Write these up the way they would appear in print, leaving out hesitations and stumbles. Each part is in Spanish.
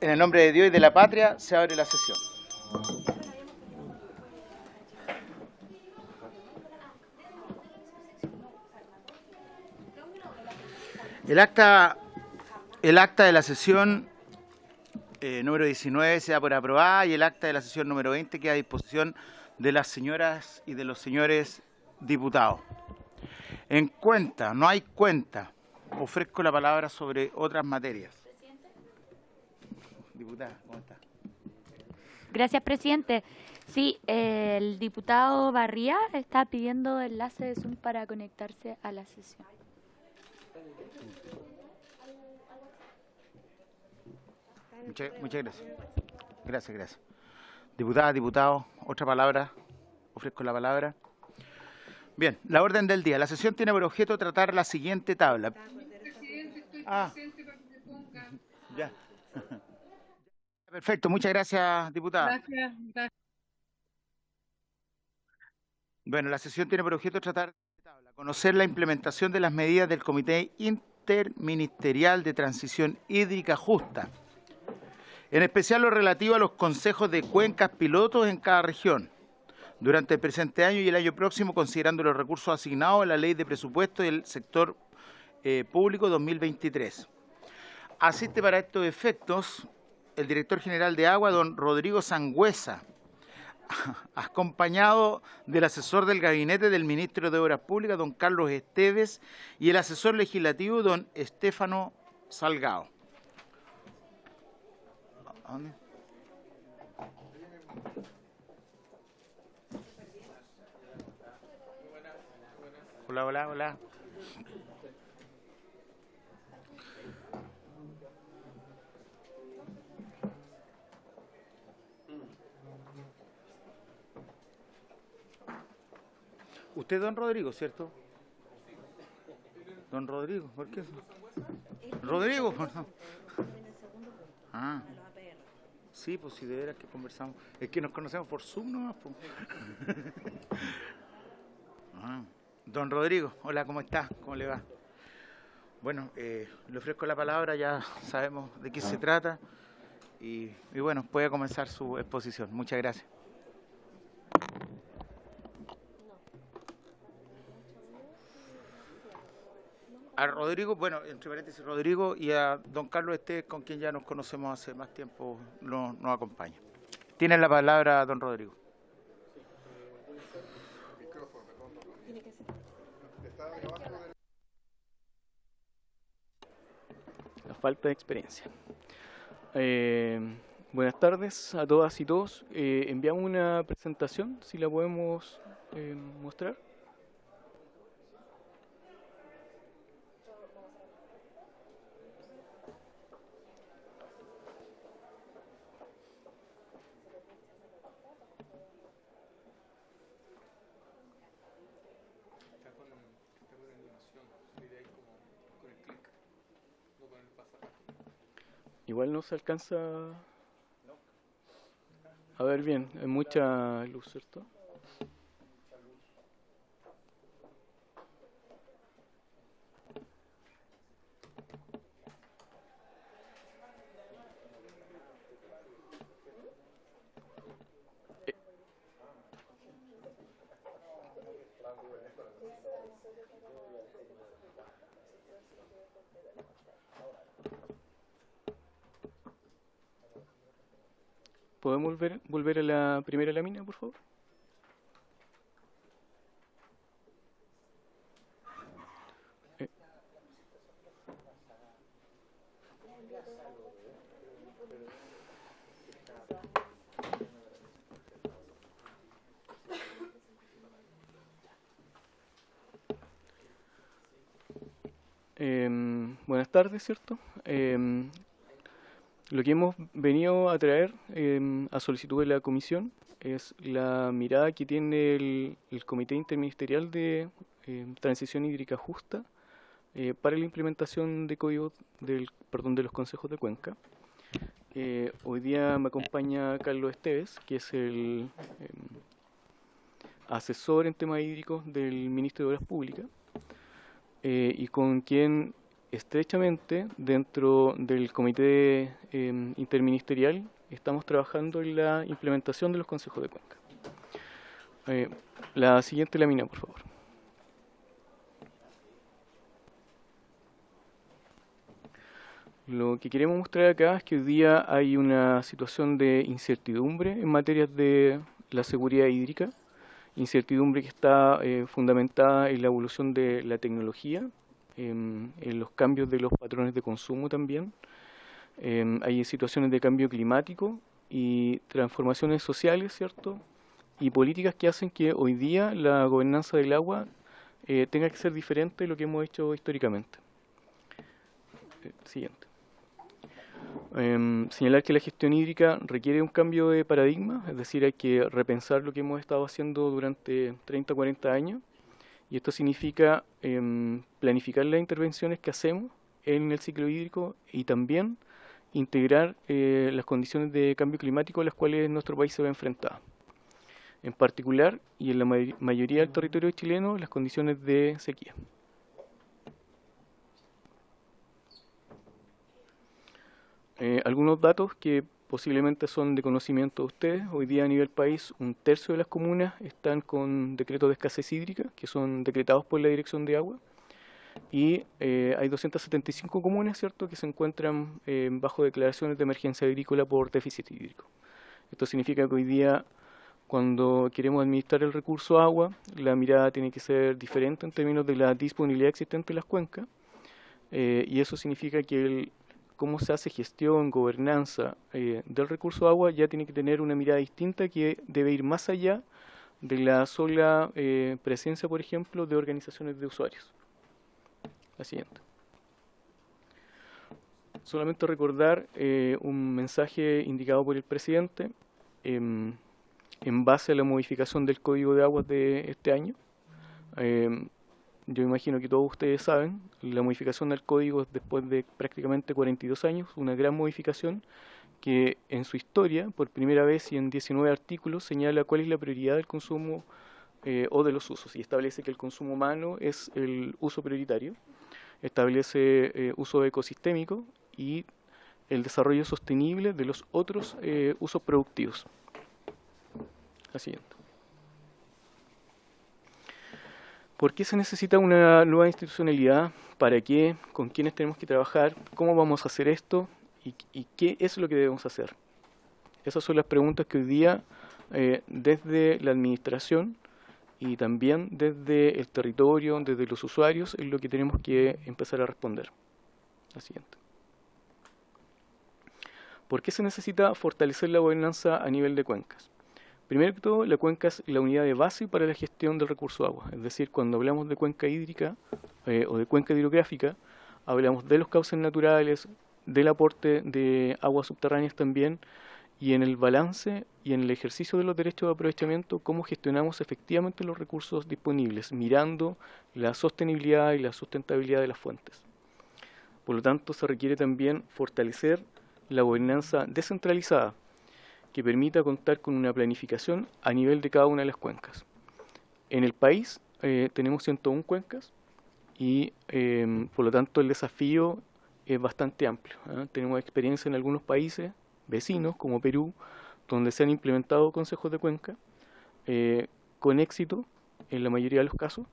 En el nombre de Dios y de la patria se abre la sesión. El acta de la sesión número 19 se da por aprobada y el acta de la sesión número 20 queda a disposición de las señoras y de los señores diputados. En cuenta, no hay cuenta, ofrezco la palabra sobre otras materias. Diputada, ¿cómo está? Gracias, presidente. Sí, el diputado Barría está pidiendo enlace de Zoom para conectarse a la sesión. Muchas gracias. Gracias. Diputada, diputado, otra palabra, ofrezco la palabra. Bien, la orden del día. La sesión tiene por objeto tratar la siguiente tabla. Presidente, estoy presente para que me ponga. Ya. Perfecto, muchas gracias, diputada. Gracias. Bueno, la sesión tiene por objeto tratar esta tabla, conocer la implementación de las medidas del Comité Interministerial de Transición Hídrica Justa, en especial lo relativo a los consejos de cuencas pilotos en cada región, durante el presente año y el año próximo, considerando los recursos asignados en la Ley de Presupuesto del Sector Público 2023. Asiste para estos efectos el director general de Agua, don Rodrigo Sangüesa, acompañado del asesor del gabinete del ministro de Obras Públicas, don Carlos Esteves, y el asesor legislativo, don Estefano Salgado. ¿Dónde? Hola. Usted, don Rodrigo, ¿cierto? Don Rodrigo, ¿por qué? Rodrigo, perdón. Ah. Sí, pues si de veras que conversamos. Es que nos conocemos por Zoom nomás, pues. Don Rodrigo, hola, ¿cómo está? ¿Cómo le va? Bueno, le ofrezco la palabra, ya sabemos de qué se trata. Y bueno, puede comenzar su exposición. Muchas gracias. A Rodrigo, bueno, entre paréntesis, Rodrigo, y a don Carlos Esteves, con quien ya nos conocemos hace más tiempo, nos acompaña. Tiene la palabra don Rodrigo. La falta de experiencia. Buenas tardes a todas y todos. Enviamos una presentación, si la podemos mostrar. Igual no se alcanza a ver bien, hay mucha luz, ¿cierto? ¿Podemos volver a la primera lámina, por favor? Buenas tardes, ¿cierto? Lo que hemos venido a traer a solicitud de la comisión es la mirada que tiene el Comité Interministerial de Transición Hídrica Justa para la implementación de códigos de los consejos de cuenca. Hoy día me acompaña Carlos Esteves, que es el asesor en temas hídricos del Ministro de Obras Públicas, y con quien estrechamente dentro del comité interministerial estamos trabajando en la implementación de los consejos de cuenca. La siguiente lámina, por favor. Lo que queremos mostrar acá es que hoy día hay una situación de incertidumbre en materia de la seguridad hídrica, incertidumbre que está fundamentada en la evolución de la tecnología, en los cambios de los patrones de consumo también. Hay situaciones de cambio climático y transformaciones sociales, ¿cierto? Y políticas que hacen que hoy día la gobernanza del agua tenga que ser diferente de lo que hemos hecho históricamente. Siguiente. Señalar que la gestión hídrica requiere un cambio de paradigma, es decir, hay que repensar lo que hemos estado haciendo durante 30 o 40 años, y esto significa planificar las intervenciones que hacemos en el ciclo hídrico y también integrar las condiciones de cambio climático a las cuales nuestro país se ve enfrentado. En particular, y en la mayoría del territorio chileno, las condiciones de sequía. Algunos datos que posiblemente son de conocimiento de ustedes. Hoy día a nivel país, 1/3 de las comunas están con decretos de escasez hídrica, que son decretados por la Dirección de Agua. Y hay 275 comunas, ¿cierto?, que se encuentran bajo declaraciones de emergencia agrícola por déficit hídrico. Esto significa que hoy día, cuando queremos administrar el recurso agua, la mirada tiene que ser diferente en términos de la disponibilidad existente en las cuencas. Y eso significa que cómo se hace gestión, gobernanza del recurso agua ya tiene que tener una mirada distinta que debe ir más allá de la sola presencia, por ejemplo, de organizaciones de usuarios. La siguiente. Solamente recordar un mensaje indicado por el presidente en base a la modificación del Código de Aguas de este año. Yo imagino que todos ustedes saben, la modificación del código es después de prácticamente 42 años, una gran modificación que en su historia, por primera vez y en 19 artículos, señala cuál es la prioridad del consumo o de los usos, y establece que el consumo humano es el uso prioritario, establece uso ecosistémico y el desarrollo sostenible de los otros usos productivos. La siguiente. ¿Por qué se necesita una nueva institucionalidad? ¿Para qué? ¿Con quiénes tenemos que trabajar? ¿Cómo vamos a hacer esto? ¿Y qué es lo que debemos hacer? Esas son las preguntas que hoy día, desde la administración y también desde el territorio, desde los usuarios, es lo que tenemos que empezar a responder. La siguiente. ¿Por qué se necesita fortalecer la gobernanza a nivel de cuencas? Primero que todo, la cuenca es la unidad de base para la gestión del recurso agua. Es decir, cuando hablamos de cuenca hídrica o de cuenca hidrográfica, hablamos de los cauces naturales, del aporte de aguas subterráneas también, y en el balance y en el ejercicio de los derechos de aprovechamiento, cómo gestionamos efectivamente los recursos disponibles, mirando la sostenibilidad y la sustentabilidad de las fuentes. Por lo tanto, se requiere también fortalecer la gobernanza descentralizada, que permita contar con una planificación a nivel de cada una de las cuencas. En el país tenemos 101 cuencas y por lo tanto el desafío es bastante amplio. Tenemos experiencia en algunos países vecinos como Perú, donde se han implementado consejos de cuenca con éxito en la mayoría de los casos,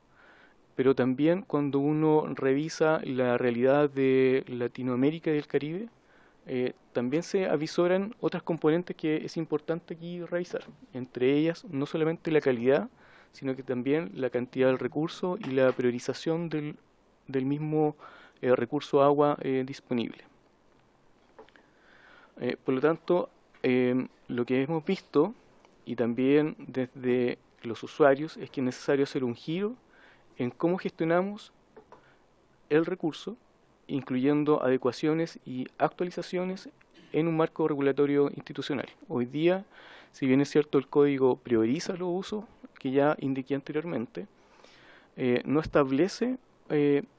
pero también cuando uno revisa la realidad de Latinoamérica y del Caribe, también se avisoran otras componentes que es importante aquí revisar, entre ellas no solamente la calidad, sino que también la cantidad del recurso y la priorización del mismo recurso agua disponible. Por lo tanto, lo que hemos visto, y también desde los usuarios, es que es necesario hacer un giro en cómo gestionamos el recurso, incluyendo adecuaciones y actualizaciones en un marco regulatorio institucional. Hoy día, si bien es cierto el código prioriza los usos, que ya indiqué anteriormente, no establece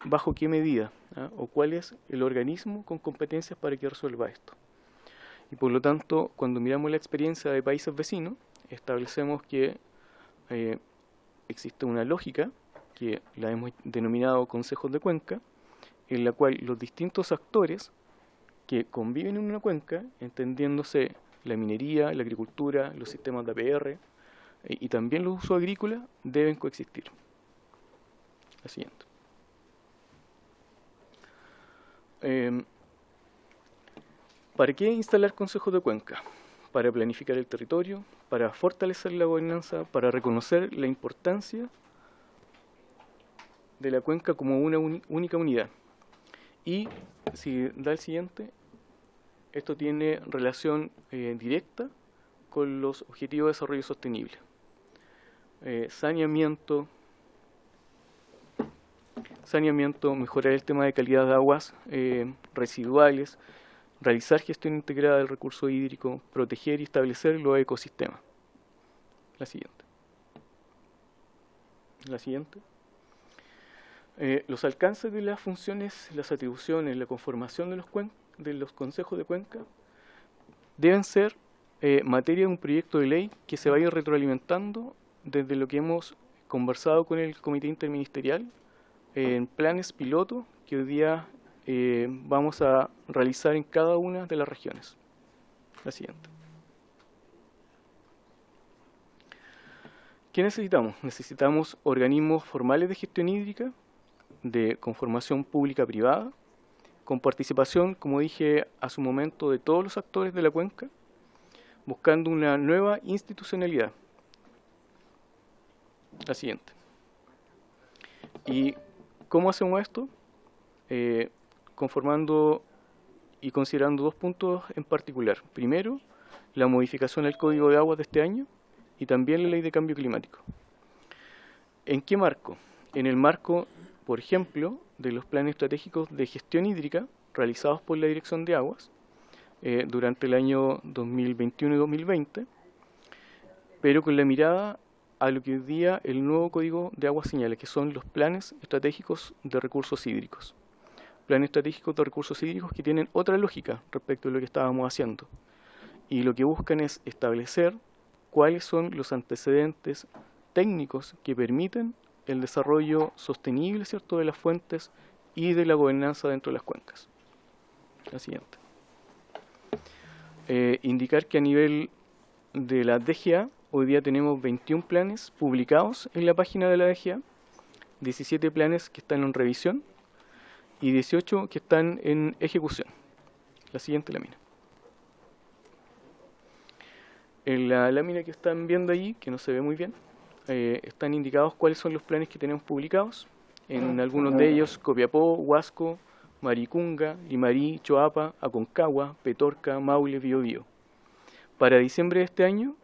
bajo qué medida, o cuál es el organismo con competencias para que resuelva esto. Y por lo tanto, cuando miramos la experiencia de países vecinos, establecemos que existe una lógica, que la hemos denominado consejos de cuenca, en la cual los distintos actores que conviven en una cuenca, entendiéndose la minería, la agricultura, los sistemas de APR y también los usos agrícolas, deben coexistir. La siguiente. ¿Para qué instalar consejos de cuenca? Para planificar el territorio, para fortalecer la gobernanza, para reconocer la importancia de la cuenca como una única unidad. Y, si da el siguiente, esto tiene relación directa con los Objetivos de Desarrollo Sostenible. Saneamiento, mejorar el tema de calidad de aguas residuales, realizar gestión integrada del recurso hídrico, proteger y establecer los ecosistemas. La siguiente. La siguiente. Los alcances de las funciones, las atribuciones, la conformación de los consejos de cuenca deben ser materia de un proyecto de ley que se vaya retroalimentando desde lo que hemos conversado con el Comité Interministerial en planes piloto que hoy día vamos a realizar en cada una de las regiones. La siguiente. ¿Qué necesitamos? Necesitamos organismos formales de gestión hídrica, de conformación pública-privada, con participación, como dije hace un momento, de todos los actores de la cuenca, buscando una nueva institucionalidad. La siguiente. ¿Y cómo hacemos esto? Conformando y considerando dos puntos en particular. Primero, la modificación del Código de Aguas de este año y también la Ley de Cambio Climático. ¿En qué marco? En el marco, por ejemplo, de los planes estratégicos de gestión hídrica realizados por la Dirección de Aguas durante el año 2021 y 2020, pero con la mirada a lo que hoy día el nuevo Código de Aguas señala, que son los planes estratégicos de recursos hídricos. Planes estratégicos de recursos hídricos que tienen otra lógica respecto a lo que estábamos haciendo. Y lo que buscan es establecer cuáles son los antecedentes técnicos que permiten el desarrollo sostenible, ¿cierto?, de las fuentes y de la gobernanza dentro de las cuencas. La siguiente. Indicar que a nivel de la DGA, hoy día tenemos 21 planes publicados en la página de la DGA, 17 planes que están en revisión y 18 que están en ejecución. La siguiente lámina. En la lámina que están viendo allí, que no se ve muy bien, están indicados cuáles son los planes que tenemos publicados. En algunos de ellos, Copiapó, Huasco, Maricunga, Limarí, Choapa, Aconcagua, Petorca, Maule, Biobío. Para diciembre de este año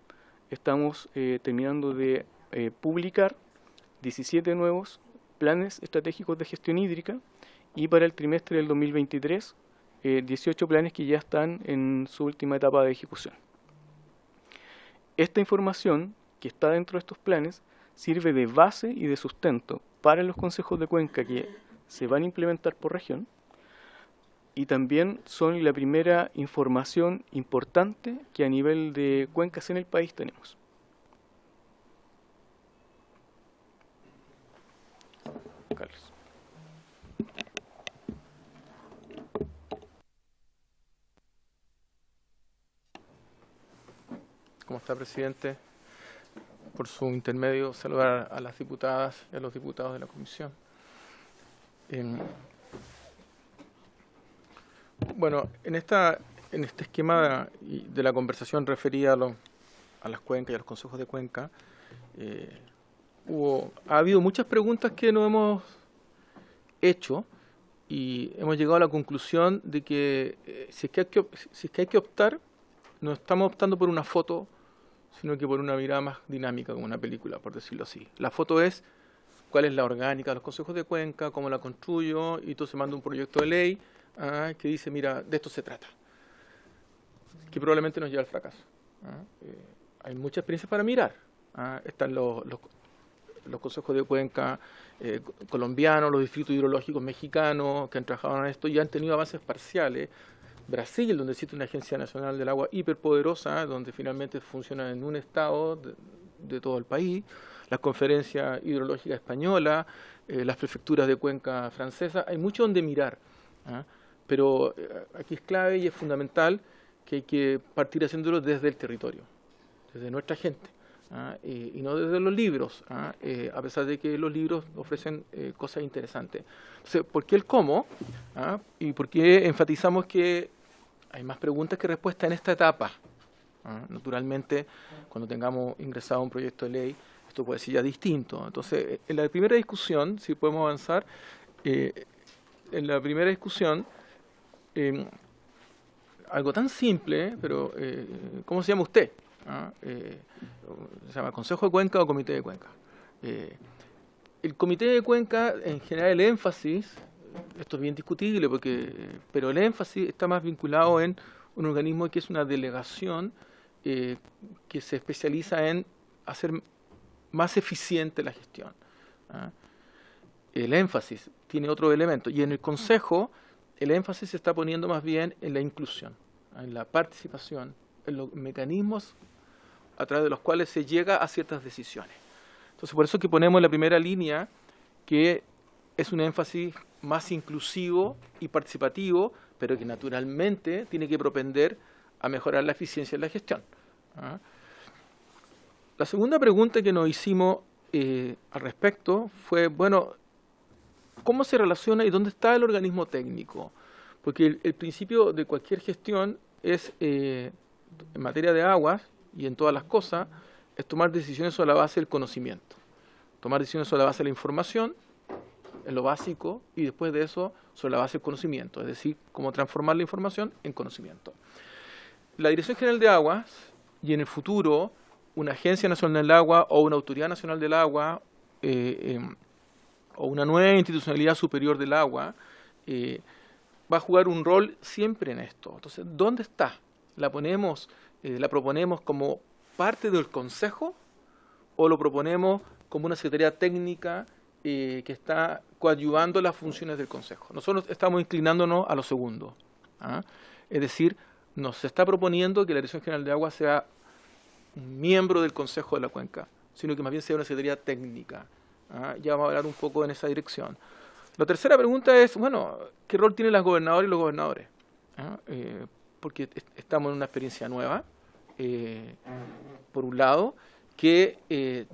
estamos terminando de publicar 17 nuevos planes estratégicos de gestión hídrica y para el trimestre del 2023 18 planes que ya están en su última etapa de ejecución. Esta información que está dentro de estos planes sirve de base y de sustento para los consejos de cuenca que se van a implementar por región y también son la primera información importante que a nivel de cuencas en el país tenemos. Carlos. ¿Cómo está, presidente? Por su intermedio, saludar a las diputadas y a los diputados de la comisión. Bueno, en este esquema de la conversación referida a las cuencas y a los consejos de cuenca, ha habido muchas preguntas que nos hemos hecho y hemos llegado a la conclusión de que si es que hay que optar, no estamos optando por una foto, sino que por una mirada más dinámica, como una película, por decirlo así. La foto es cuál es la orgánica de los consejos de cuenca, cómo la construyo, y entonces mando un proyecto de ley que dice, mira, de esto se trata, que probablemente nos lleva al fracaso. Hay muchas experiencias para mirar. Están los los consejos de cuenca colombianos, los distritos hidrológicos mexicanos que han trabajado en esto y han tenido avances parciales. Brasil, donde existe una Agencia Nacional del Agua hiperpoderosa, donde finalmente funciona en un estado de todo el país, la Conferencia Hidrológica Española, las prefecturas de cuenca francesa, hay mucho donde mirar, ¿ah? Pero aquí es clave y es fundamental que hay que partir haciéndolo desde el territorio, desde nuestra gente, ¿ah? Y no desde los libros, ¿ah? A pesar de que los libros ofrecen cosas interesantes. Entonces, ¿por qué el cómo? ¿Ah? ¿Y por qué enfatizamos que hay más preguntas que respuestas en esta etapa? ¿Ah? Naturalmente, cuando tengamos ingresado un proyecto de ley, esto puede ser ya distinto. Entonces, en la primera discusión, si podemos avanzar, en la primera discusión, algo tan simple, pero ¿cómo se llama usted? ¿Ah? ¿Se llama Consejo de Cuenca o Comité de Cuenca? El Comité de Cuenca, en general, el énfasis, esto es bien discutible, pero el énfasis está más vinculado en un organismo que es una delegación que se especializa en hacer más eficiente la gestión, ¿ah? El énfasis tiene otro elemento, y en el Consejo el énfasis se está poniendo más bien en la inclusión, en la participación, en los mecanismos a través de los cuales se llega a ciertas decisiones. Entonces, por eso que ponemos en la primera línea que es un énfasis más inclusivo y participativo, pero que naturalmente tiene que propender a mejorar la eficiencia de la gestión, ¿ah? La segunda pregunta que nos hicimos al respecto fue, bueno, ¿cómo se relaciona y dónde está el organismo técnico? Porque el principio de cualquier gestión es, en materia de aguas y en todas las cosas, es tomar decisiones sobre la base del conocimiento. Tomar decisiones sobre la base de la información, en lo básico, y después de eso, sobre la base del conocimiento. Es decir, cómo transformar la información en conocimiento. La Dirección General de Aguas, y en el futuro, una Agencia Nacional del Agua o una Autoridad Nacional del Agua, o una nueva institucionalidad superior del agua, va a jugar un rol siempre en esto. Entonces, ¿dónde está? ¿La proponemos como parte del Consejo o lo proponemos como una Secretaría Técnica que está coadyuvando las funciones del Consejo? Nosotros estamos inclinándonos a lo segundo, ¿ah? Es decir, nos está proponiendo que la Dirección General de Agua sea un miembro del Consejo de la Cuenca, sino que más bien sea una Secretaría Técnica. Ya vamos a hablar un poco en esa dirección. La tercera pregunta es, bueno, ¿qué rol tienen las gobernadoras y los gobernadores? Porque estamos en una experiencia nueva, por un lado, que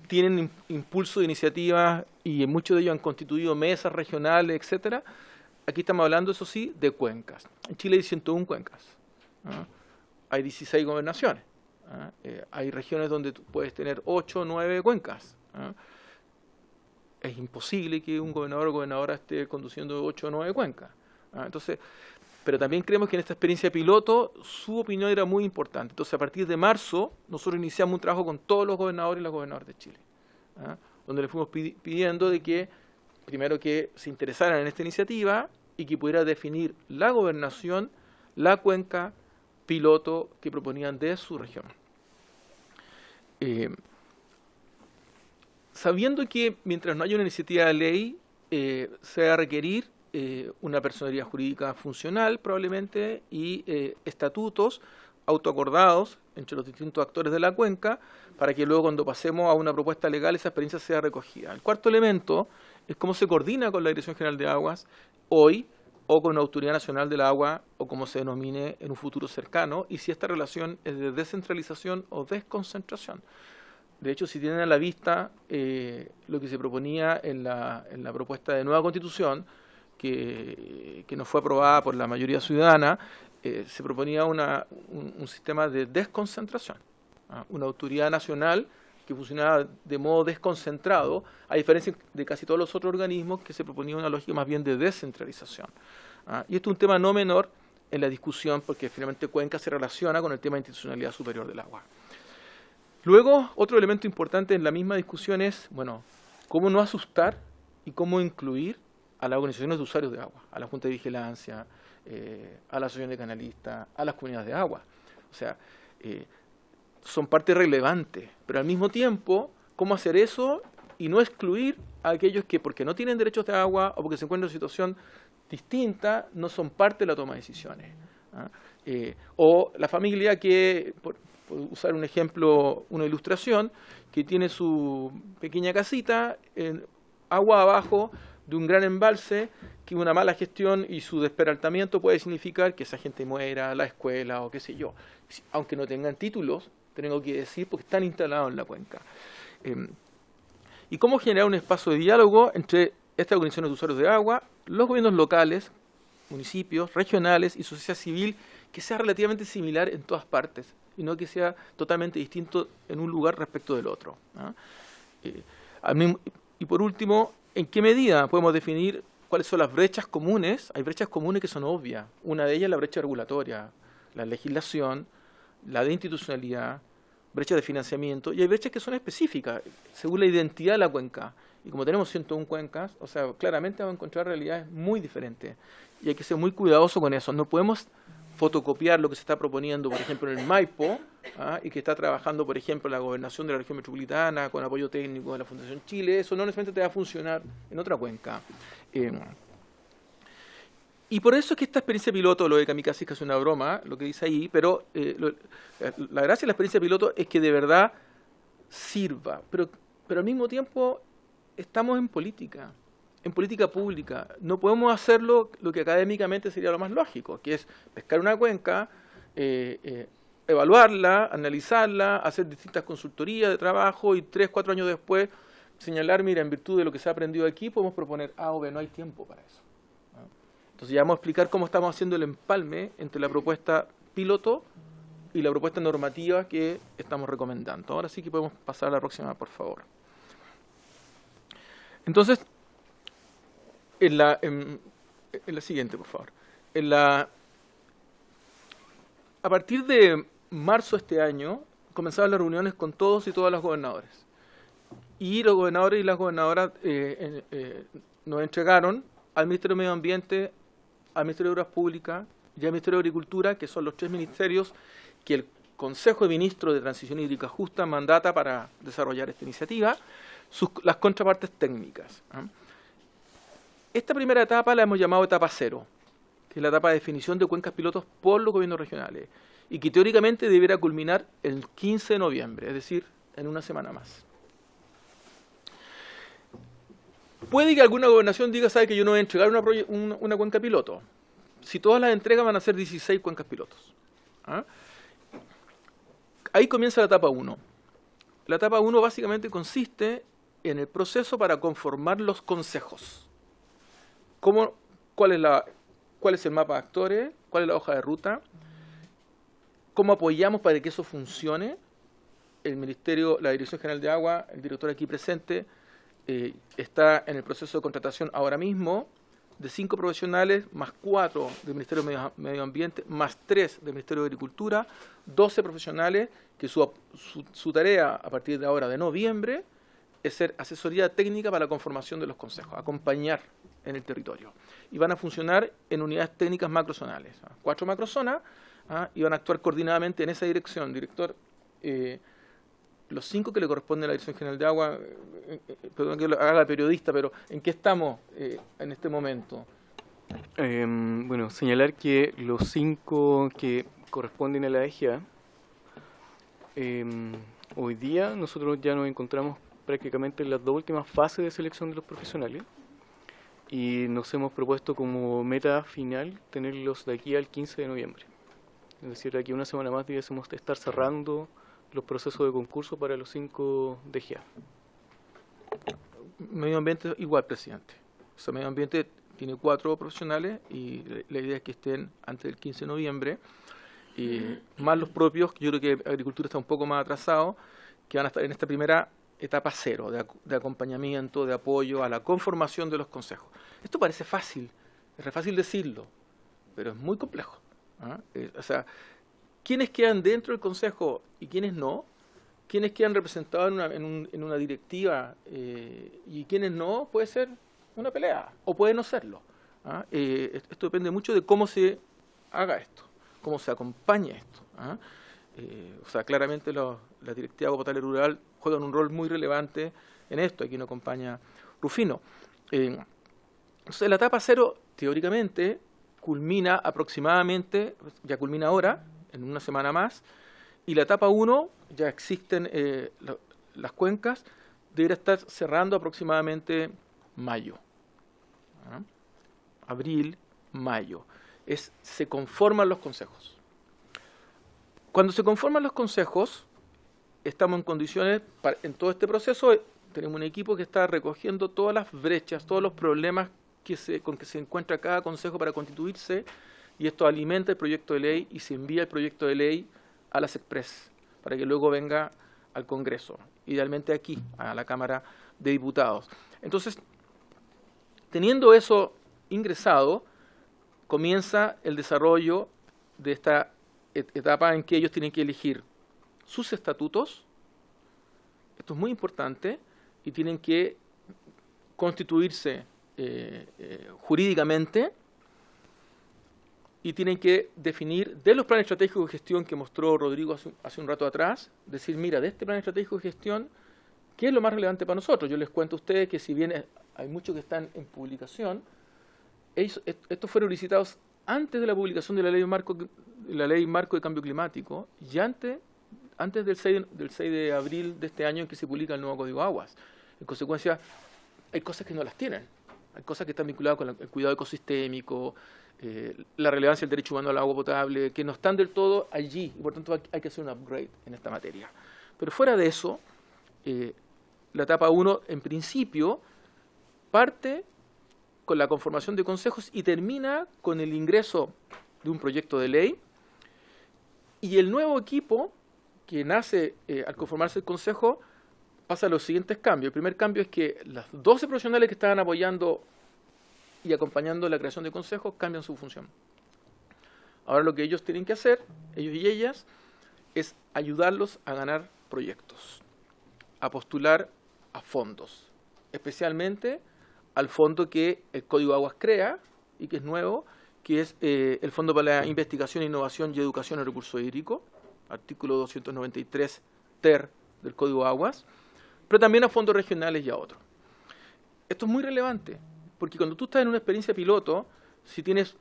tienen impulso de iniciativas y muchos de ellos han constituido mesas regionales, etcétera. Aquí estamos hablando, eso sí, de cuencas. En Chile hay 101 cuencas. Hay 16 gobernaciones. Hay regiones donde tú puedes tener 8 o 9 cuencas. Es imposible que un gobernador o gobernadora esté conduciendo 8 o 9 cuencas. Entonces, pero también creemos que en esta experiencia piloto su opinión era muy importante. Entonces, a partir de marzo, nosotros iniciamos un trabajo con todos los gobernadores y las gobernadoras de Chile, donde le fuimos pidiendo de que, primero, que se interesaran en esta iniciativa y que pudiera definir la gobernación, la cuenca piloto que proponían de su región. Sabiendo que mientras no haya una iniciativa de ley, se va a requerir una personería jurídica funcional probablemente y estatutos autoacordados entre los distintos actores de la cuenca para que luego cuando pasemos a una propuesta legal esa experiencia sea recogida. El cuarto elemento es cómo se coordina con la Dirección General de Aguas hoy o con la Autoridad Nacional del Agua o como se denomine en un futuro cercano y si esta relación es de descentralización o desconcentración. De hecho, si tienen a la vista lo que se proponía en la propuesta de nueva Constitución, que no fue aprobada por la mayoría ciudadana, se proponía un sistema de desconcentración, una autoridad nacional que funcionaba de modo desconcentrado, a diferencia de casi todos los otros organismos que se proponía una lógica más bien de descentralización. Y esto es un tema no menor en la discusión porque finalmente Cuenca se relaciona con el tema de institucionalidad superior del agua. Luego, otro elemento importante en la misma discusión es, bueno, cómo no asustar y cómo incluir a las organizaciones de usuarios de agua, a la Junta de Vigilancia, a la Asociación de Canalistas, a las comunidades de agua. O sea, son parte relevante, pero al mismo tiempo, cómo hacer eso y no excluir a aquellos que, porque no tienen derechos de agua o porque se encuentran en una situación distinta, no son parte de la toma de decisiones. O la familia que, por usar un ejemplo, una ilustración, que tiene su pequeña casita, agua abajo de un gran embalse, que una mala gestión y su desperaltamiento puede significar que esa gente muera, la escuela o qué sé yo. Aunque no tengan títulos, tengo que decir, porque están instalados en la cuenca. ¿Y cómo generar un espacio de diálogo entre estas organizaciones de usuarios de agua, los gobiernos locales, municipios, regionales y sociedad civil, que sea relativamente similar en todas partes y no que sea totalmente distinto en un lugar respecto del otro? Y por último, ¿en qué medida podemos definir cuáles son las brechas comunes? Hay brechas comunes que son obvias. Una de ellas es la brecha regulatoria, la legislación, la de institucionalidad, brechas de financiamiento, y hay brechas que son específicas, según la identidad de la cuenca. Y como tenemos 101 cuencas, o sea, claramente vamos a encontrar realidades muy diferentes. Y hay que ser muy cuidadoso con eso. No podemos fotocopiar lo que se está proponiendo, por ejemplo, en el Maipo, y que está trabajando, por ejemplo, la gobernación de la región metropolitana, con apoyo técnico de la Fundación Chile. Eso no necesariamente te va a funcionar en otra cuenca. Y por eso es que esta experiencia piloto, lo de Kamikaze, que es una broma, lo que dice ahí, pero la gracia de la experiencia piloto es que de verdad sirva. Pero al mismo tiempo estamos en política pública. No podemos hacerlo lo que académicamente sería lo más lógico, que es pescar una cuenca, evaluarla, analizarla, hacer distintas consultorías de trabajo y 3, 4 años después señalar, mira, en virtud de lo que se ha aprendido aquí, podemos proponer A o B. No hay tiempo para eso. Entonces ya vamos a explicar cómo estamos haciendo el empalme entre la propuesta piloto y la propuesta normativa que estamos recomendando. Ahora sí que podemos pasar a la próxima, por favor. Entonces, en la siguiente, por favor. A partir de marzo de este año, comenzaron las reuniones con todos y todas las gobernadores. Y los gobernadores y las gobernadoras nos entregaron al Ministerio de Medio Ambiente, al Ministerio de Obras Públicas y al Ministerio de Agricultura, que son los 3 ministerios que el Consejo de Ministros de Transición Hídrica Justa mandata para desarrollar esta iniciativa, las contrapartes técnicas. Esta primera etapa la hemos llamado etapa 0, que es la etapa de definición de cuencas pilotos por los gobiernos regionales, y que teóricamente debiera culminar el 15 de noviembre, es decir, en una semana más. Puede que alguna gobernación diga, sabe que yo no voy a entregar una cuenca piloto. Si todas las entregas van a ser 16 cuencas pilotos. Ahí comienza la etapa 1. La etapa 1 básicamente consiste en el proceso para conformar los consejos. ¿Cuál es el mapa de actores? ¿Cuál es la hoja de ruta? ¿Cómo apoyamos para que eso funcione? El Ministerio, la Dirección General de Agua, el director aquí presente, está en el proceso de contratación ahora mismo de 5 profesionales, más 4 del Ministerio de Medio Ambiente, más 3 del Ministerio de Agricultura, 12 profesionales que su tarea a partir de ahora de noviembre es ser asesoría técnica para la conformación de los consejos, acompañar en el territorio. Y van a funcionar en unidades técnicas macrozonales, 4 macrozonas, y van a actuar coordinadamente en esa dirección. Director, los 5 que le corresponden a la Dirección General de Agua, perdón que lo haga el periodista, pero ¿en qué estamos en este momento? Bueno, señalar que los 5 que corresponden a la EGA, hoy día nosotros ya nos encontramos prácticamente en las 2 últimas fases de selección de los profesionales y nos hemos propuesto como meta final tenerlos de aquí al 15 de noviembre. Es decir, de aquí a una semana más debiésemos estar cerrando los procesos de concurso para los 5 DGA. Medio Ambiente igual, presidente. O sea, Medio Ambiente tiene 4 profesionales y la idea es que estén antes del 15 de noviembre, más los propios, yo creo que Agricultura está un poco más atrasado, que van a estar en esta primera etapa 0 de acompañamiento, de apoyo a la conformación de los consejos. Esto parece fácil, es re fácil decirlo, pero es muy complejo. O sea, ¿quiénes quedan dentro del consejo y quiénes no? ¿Quiénes quedan representados en una directiva y quiénes no? Puede ser una pelea o puede no serlo. Esto depende mucho de cómo se haga esto, cómo se acompañe esto. O sea, claramente la Directiva de Agua Potable Rural juegan un rol muy relevante en esto. Aquí nos acompaña Rufino. Entonces, la etapa 0, teóricamente, culmina aproximadamente, ya culmina ahora, en una semana más, y la etapa 1, ya existen las cuencas, debería estar cerrando aproximadamente mayo. Abril, mayo. Se conforman los consejos. Cuando se conforman los consejos, estamos en condiciones, en todo este proceso, tenemos un equipo que está recogiendo todas las brechas, todos los problemas con que se encuentra cada consejo para constituirse, y esto alimenta el proyecto de ley y se envía el proyecto de ley a las Express, para que luego venga al Congreso, idealmente aquí, a la Cámara de Diputados. Entonces, teniendo eso ingresado, comienza el desarrollo de esta etapa en que ellos tienen que elegir sus estatutos, esto es muy importante, y tienen que constituirse jurídicamente, y tienen que definir de los planes estratégicos de gestión que mostró Rodrigo hace un rato atrás, decir, mira, de este plan estratégico de gestión, ¿qué es lo más relevante para nosotros? Yo les cuento a ustedes que si bien hay muchos que están en publicación, estos fueron licitados antes de la publicación de la ley marco de cambio climático y antes del 6 de abril de este año en que se publica el nuevo Código de Aguas. En consecuencia, hay cosas que no las tienen. Hay cosas que están vinculadas con el cuidado ecosistémico, la relevancia del derecho humano al agua potable, que no están del todo allí, y por tanto hay que hacer un upgrade en esta materia. Pero fuera de eso, la etapa 1, en principio, parte con la conformación de consejos y termina con el ingreso de un proyecto de ley, y el nuevo equipo que nace al conformarse el consejo pasa a los siguientes cambios. El primer cambio es que las 12 profesionales que estaban apoyando y acompañando la creación de consejos cambian su función. Ahora lo que ellos tienen que hacer, ellos y ellas, es ayudarlos a ganar proyectos, a postular a fondos, especialmente al fondo que el Código de Aguas crea y que es nuevo, que es el Fondo para la Investigación, Innovación y Educación en Recursos Hídricos, artículo 293 ter del Código de Aguas, pero también a fondos regionales y a otros. Esto es muy relevante, porque cuando tú estás en una experiencia piloto, si tienes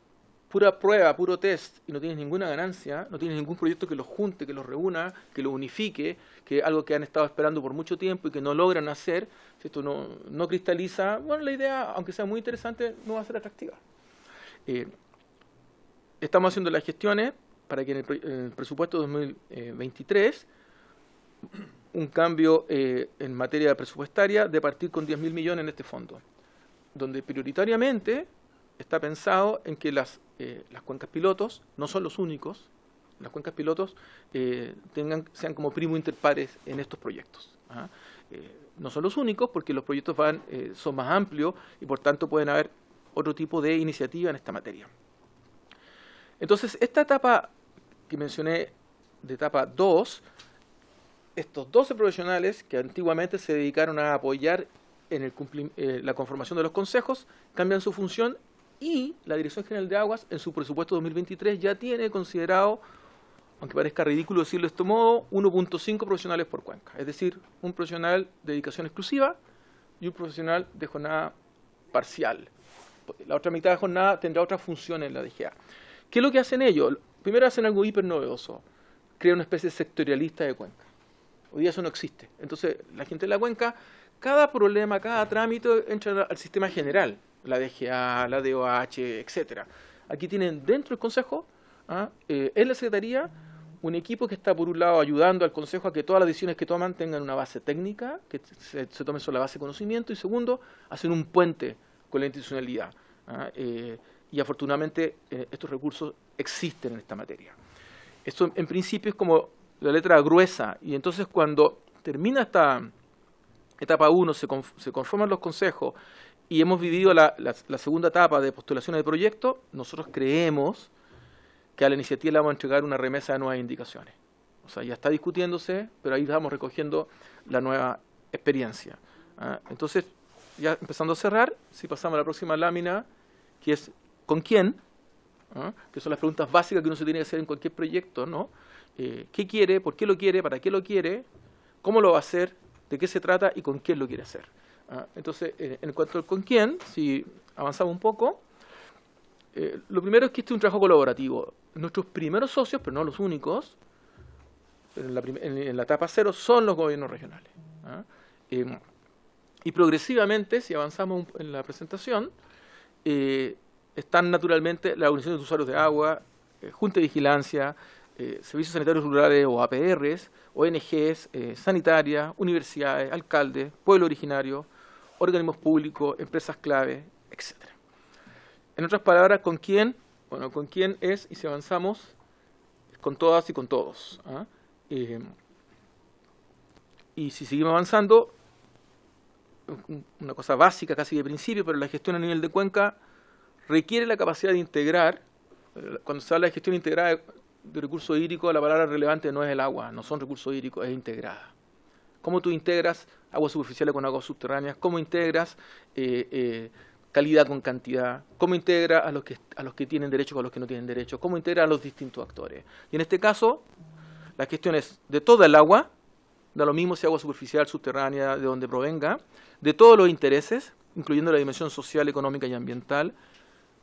pura prueba, puro test, y no tienes ninguna ganancia, no tienes ningún proyecto que los junte, que los reúna, que los unifique, que es algo que han estado esperando por mucho tiempo y que no logran hacer, si esto no cristaliza, bueno, la idea, aunque sea muy interesante, no va a ser atractiva. Estamos haciendo las gestiones para que en el presupuesto 2023 un cambio en materia presupuestaria de partir con 10.000 millones en este fondo, donde prioritariamente está pensado en que las cuencas pilotos no son los únicos, las cuencas pilotos sean como primo inter pares en estos proyectos. No son los únicos porque los proyectos son más amplios y por tanto pueden haber otro tipo de iniciativa en esta materia. Entonces, esta etapa que mencioné, de etapa 2, estos 12 profesionales que antiguamente se dedicaron a apoyar en la conformación de los consejos, cambian su función y la Dirección General de Aguas en su presupuesto 2023 ya tiene considerado, aunque parezca ridículo decirlo de este modo, 1.5 profesionales por cuenca. Es decir, un profesional de dedicación exclusiva y un profesional de jornada parcial. La otra mitad de jornada tendrá otras funciones en la DGA. ¿Qué es lo que hacen ellos? Primero hacen algo hiper novedoso. Crean una especie de sectorialista de cuenca. Hoy día eso no existe. Entonces, la gente de la cuenca, cada problema, cada trámite entra al sistema general. La DGA, la DOH, etcétera. Aquí tienen dentro del Consejo, en la Secretaría, un equipo que está por un lado ayudando al Consejo a que todas las decisiones que toman tengan una base técnica, que se tomen sobre la base de conocimiento, y segundo, hacen un puente con la institucionalidad. Y afortunadamente estos recursos existen en esta materia. Esto en principio es como la letra gruesa, y entonces cuando termina esta etapa 1, se conforman los consejos y hemos vivido la segunda etapa de postulaciones de proyectos, nosotros creemos que a la iniciativa le vamos a entregar una remesa de nuevas indicaciones. O sea, ya está discutiéndose, pero ahí estamos recogiendo la nueva experiencia. Entonces, ya empezando a cerrar, si pasamos a la próxima lámina, que es ¿con quién? Que son las preguntas básicas que uno se tiene que hacer en cualquier proyecto, ¿no? ¿Qué quiere? ¿Por qué lo quiere? ¿Para qué lo quiere? ¿Cómo lo va a hacer? de qué se trata y con quién lo quiere hacer. Entonces, en cuanto al con quién, si avanzamos un poco, lo primero es que este es un trabajo colaborativo. Nuestros primeros socios, pero no los únicos, en la etapa 0 son los gobiernos regionales. Y progresivamente, si avanzamos en la presentación, están naturalmente las organizaciones de usuarios de agua, Junta de Vigilancia, Servicios Sanitarios Rurales o APRs, ONGs, sanitarias, universidades, alcaldes, pueblo originario, organismos públicos, empresas clave, etc. En otras palabras, ¿con quién? Bueno, ¿con quién es? Y si avanzamos, con todas y con todos. Y si seguimos avanzando, una cosa básica casi de principio, pero la gestión a nivel de cuenca requiere la capacidad de integrar. Cuando se habla de gestión integrada de recursos hídricos, la palabra relevante no es el agua, no son recursos hídricos, es integrada. ¿Cómo tú integras aguas superficiales con aguas subterráneas? ¿Cómo integras calidad con cantidad? ¿Cómo integras a los que tienen derecho con los que no tienen derecho? ¿Cómo integras a los distintos actores? Y en este caso, la gestión es de toda el agua, da lo mismo si agua superficial, subterránea, de donde provenga, de todos los intereses, incluyendo la dimensión social, económica y ambiental,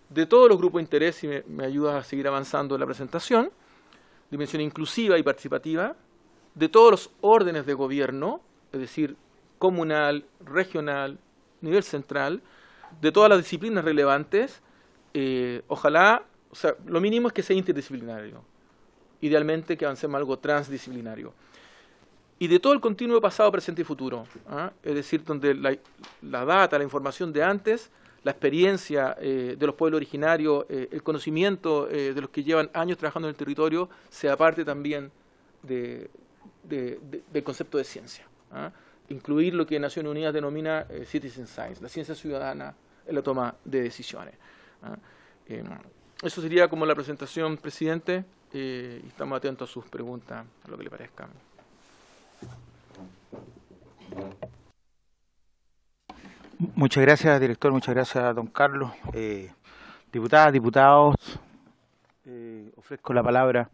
de todos los grupos de interés, si me ayudas a seguir avanzando en la presentación, dimensión inclusiva y participativa, de todos los órdenes de gobierno, es decir, comunal, regional, nivel central, de todas las disciplinas relevantes, ojalá, o sea, lo mínimo es que sea interdisciplinario, idealmente que avancemos a algo transdisciplinario. Y de todo el continuo pasado, presente y futuro, es decir, donde la data, la información de antes, la experiencia de los pueblos originarios, el conocimiento de los que llevan años trabajando en el territorio, sea parte también del concepto de ciencia. Incluir lo que Naciones Unidas denomina citizen science, la ciencia ciudadana en la toma de decisiones. Eso sería como la presentación, presidente, y estamos atentos a sus preguntas, a lo que le parezca. Muchas gracias, director. Muchas gracias, don Carlos. Diputadas, diputados, ofrezco la palabra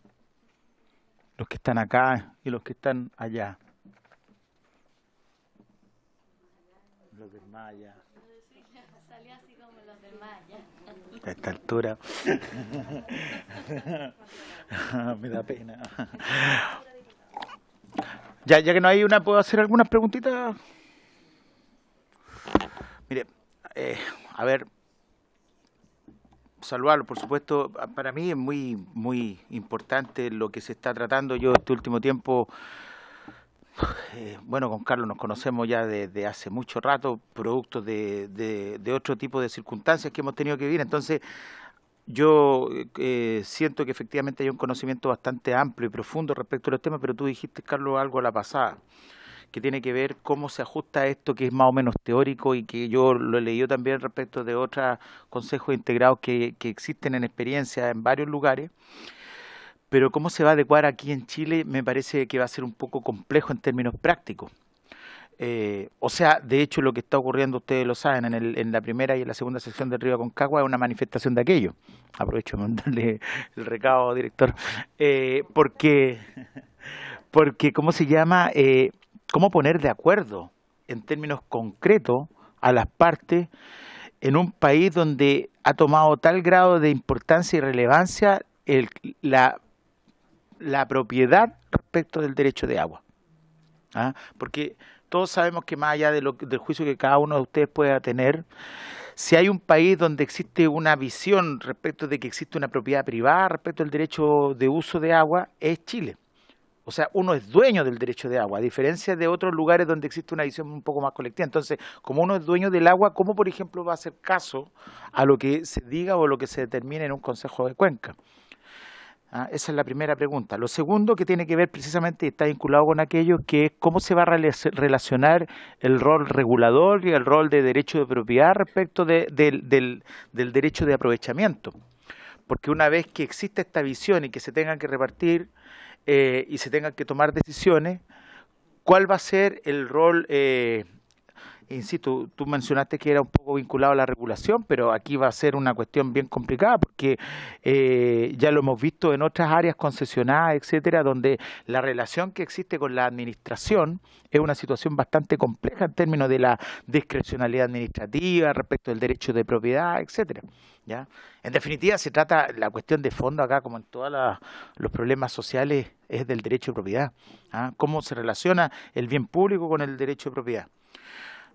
los que están acá y los que están allá. Los del Maya. A esta altura. Me da pena. Ya que no hay una, ¿puedo hacer algunas preguntitas? Mire, a ver, saludarlo, por supuesto. Para mí es muy importante lo que se está tratando. Yo este último tiempo, bueno, con Carlos nos conocemos ya desde hace mucho rato, producto de otro tipo de circunstancias que hemos tenido que vivir. Entonces, yo siento que efectivamente hay un conocimiento bastante amplio y profundo respecto a los temas, pero tú dijiste, Carlos, algo a la pasada, que tiene que ver cómo se ajusta a esto que es más o menos teórico y que yo lo he leído también respecto de otros consejos integrados que existen en experiencia en varios lugares, pero cómo se va a adecuar aquí en Chile me parece que va a ser un poco complejo en términos prácticos. O sea, de hecho lo que está ocurriendo, ustedes lo saben, en la primera y en la segunda sección del Río Aconcagua es una manifestación de aquello. Aprovecho de mandarle el recado, director, porque ¿cómo se llama? ¿Cómo poner de acuerdo en términos concretos a las partes en un país donde ha tomado tal grado de importancia y relevancia la propiedad respecto del derecho de agua? Porque todos sabemos que más allá del juicio que cada uno de ustedes pueda tener, si hay un país donde existe una visión respecto de que existe una propiedad privada respecto al derecho de uso de agua, es Chile. O sea, uno es dueño del derecho de agua, a diferencia de otros lugares donde existe una visión un poco más colectiva. Entonces, como uno es dueño del agua, ¿cómo, por ejemplo, va a hacer caso a lo que se diga o lo que se determine en un consejo de cuenca? Esa es la primera pregunta. Lo segundo, que tiene que ver precisamente, está vinculado con aquello, que es cómo se va a relacionar el rol regulador y el rol de derecho de propiedad respecto del derecho de aprovechamiento. Porque una vez que existe esta visión y que se tengan que repartir y se tengan que tomar decisiones, ¿cuál va a ser el rol insisto, tú mencionaste que era un poco vinculado a la regulación, pero aquí va a ser una cuestión bien complicada porque ya lo hemos visto en otras áreas concesionadas, etcétera, donde la relación que existe con la administración es una situación bastante compleja en términos de la discrecionalidad administrativa respecto del derecho de propiedad, etcétera. ¿Ya? En definitiva, se trata, la cuestión de fondo acá, como en todos los problemas sociales, es del derecho de propiedad. ¿Ah? ¿Cómo se relaciona el bien público con el derecho de propiedad?